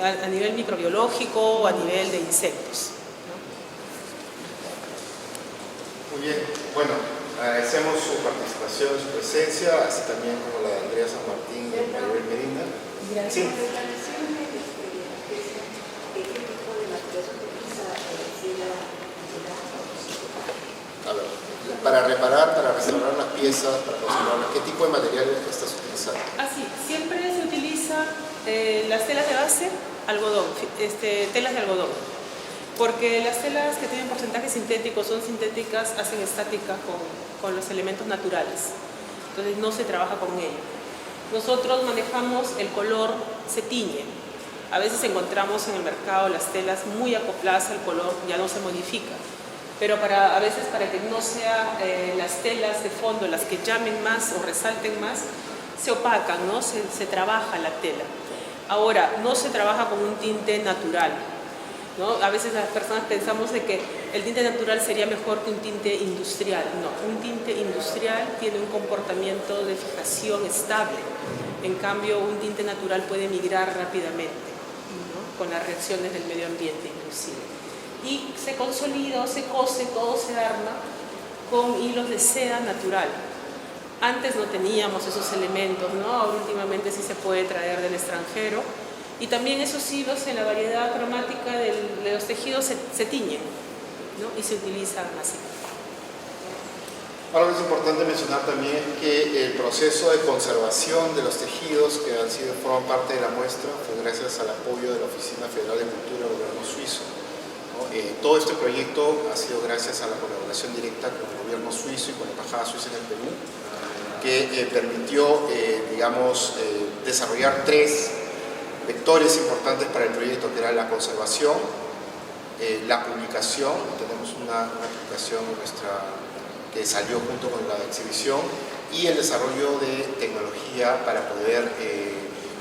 S5: a nivel microbiológico o a nivel de insectos.
S6: Muy bien, bueno, agradecemos su participación, su presencia, así también como la de Andrea San Martín y Maribel Medina.
S7: Gracias.
S6: Sí. A ver, para reparar, para restaurar las piezas, para conservarlas, ¿qué tipo de materiales estás utilizando?
S5: Así, siempre se utiliza las telas de base, algodón, telas de algodón, porque las telas que tienen porcentajes sintéticos son sintéticas, hacen estática con los elementos naturales, entonces no se trabaja con ello. Nosotros manejamos el color, se tiñe. A veces encontramos en el mercado las telas muy acopladas al color, ya no se modifica. Pero a veces para que no sean las telas de fondo las que llamen más o resalten más, se opacan, ¿no? Se trabaja la tela. Ahora, no se trabaja con un tinte natural, ¿no? A veces las personas pensamos de que el tinte natural sería mejor que un tinte industrial. No, un tinte industrial tiene un comportamiento de fijación estable. En cambio, un tinte natural puede migrar rápidamente, ¿no? Con las reacciones del medio ambiente inclusive. Y se consolida o se cose, todo se arma con hilos de seda natural. Antes no teníamos esos elementos, ¿no? Ahora últimamente sí se puede traer del extranjero. Y también esos hilos en la variedad cromática de los tejidos se tiñen, ¿no? Y se utilizan así.
S6: Algo que es importante mencionar también es que el proceso de conservación de los tejidos que forman parte de la muestra fue gracias al apoyo de la Oficina Federal de Cultura del Gobierno Suizo. Todo este proyecto ha sido gracias a la colaboración directa con el gobierno suizo y con la Embajada Suiza en el Perú, que permitió, desarrollar 3 vectores importantes para el proyecto, que era la conservación, la publicación. Tenemos una publicación que salió junto con la exhibición, y el desarrollo de tecnología para poder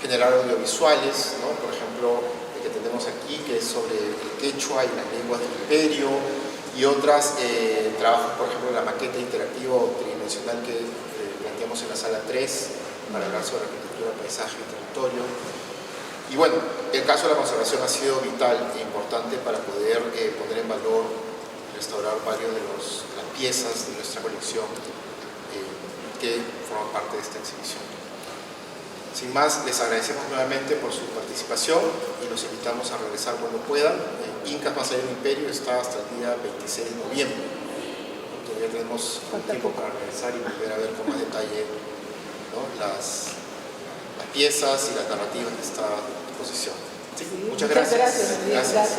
S6: generar audiovisuales, ¿no? Por ejemplo, que tenemos aquí, que es sobre el quechua y las lenguas del imperio, y otras trabajos, por ejemplo, la maqueta interactiva o tridimensional que planteamos en la sala 3 para hablar sobre arquitectura, paisaje y territorio. Y bueno, el caso de la conservación ha sido vital e importante para poder poner en valor, restaurar varios de las piezas de nuestra colección que forman parte de esta exhibición. Sin más, les agradecemos nuevamente por su participación y los invitamos a regresar cuando puedan. Incas más allá del imperio está hasta el día 26 de noviembre. Todavía tenemos tiempo para regresar y volver a ver con más detalle, ¿no? las piezas y las narrativas de esta exposición. Sí, muchas gracias.
S9: Gracias.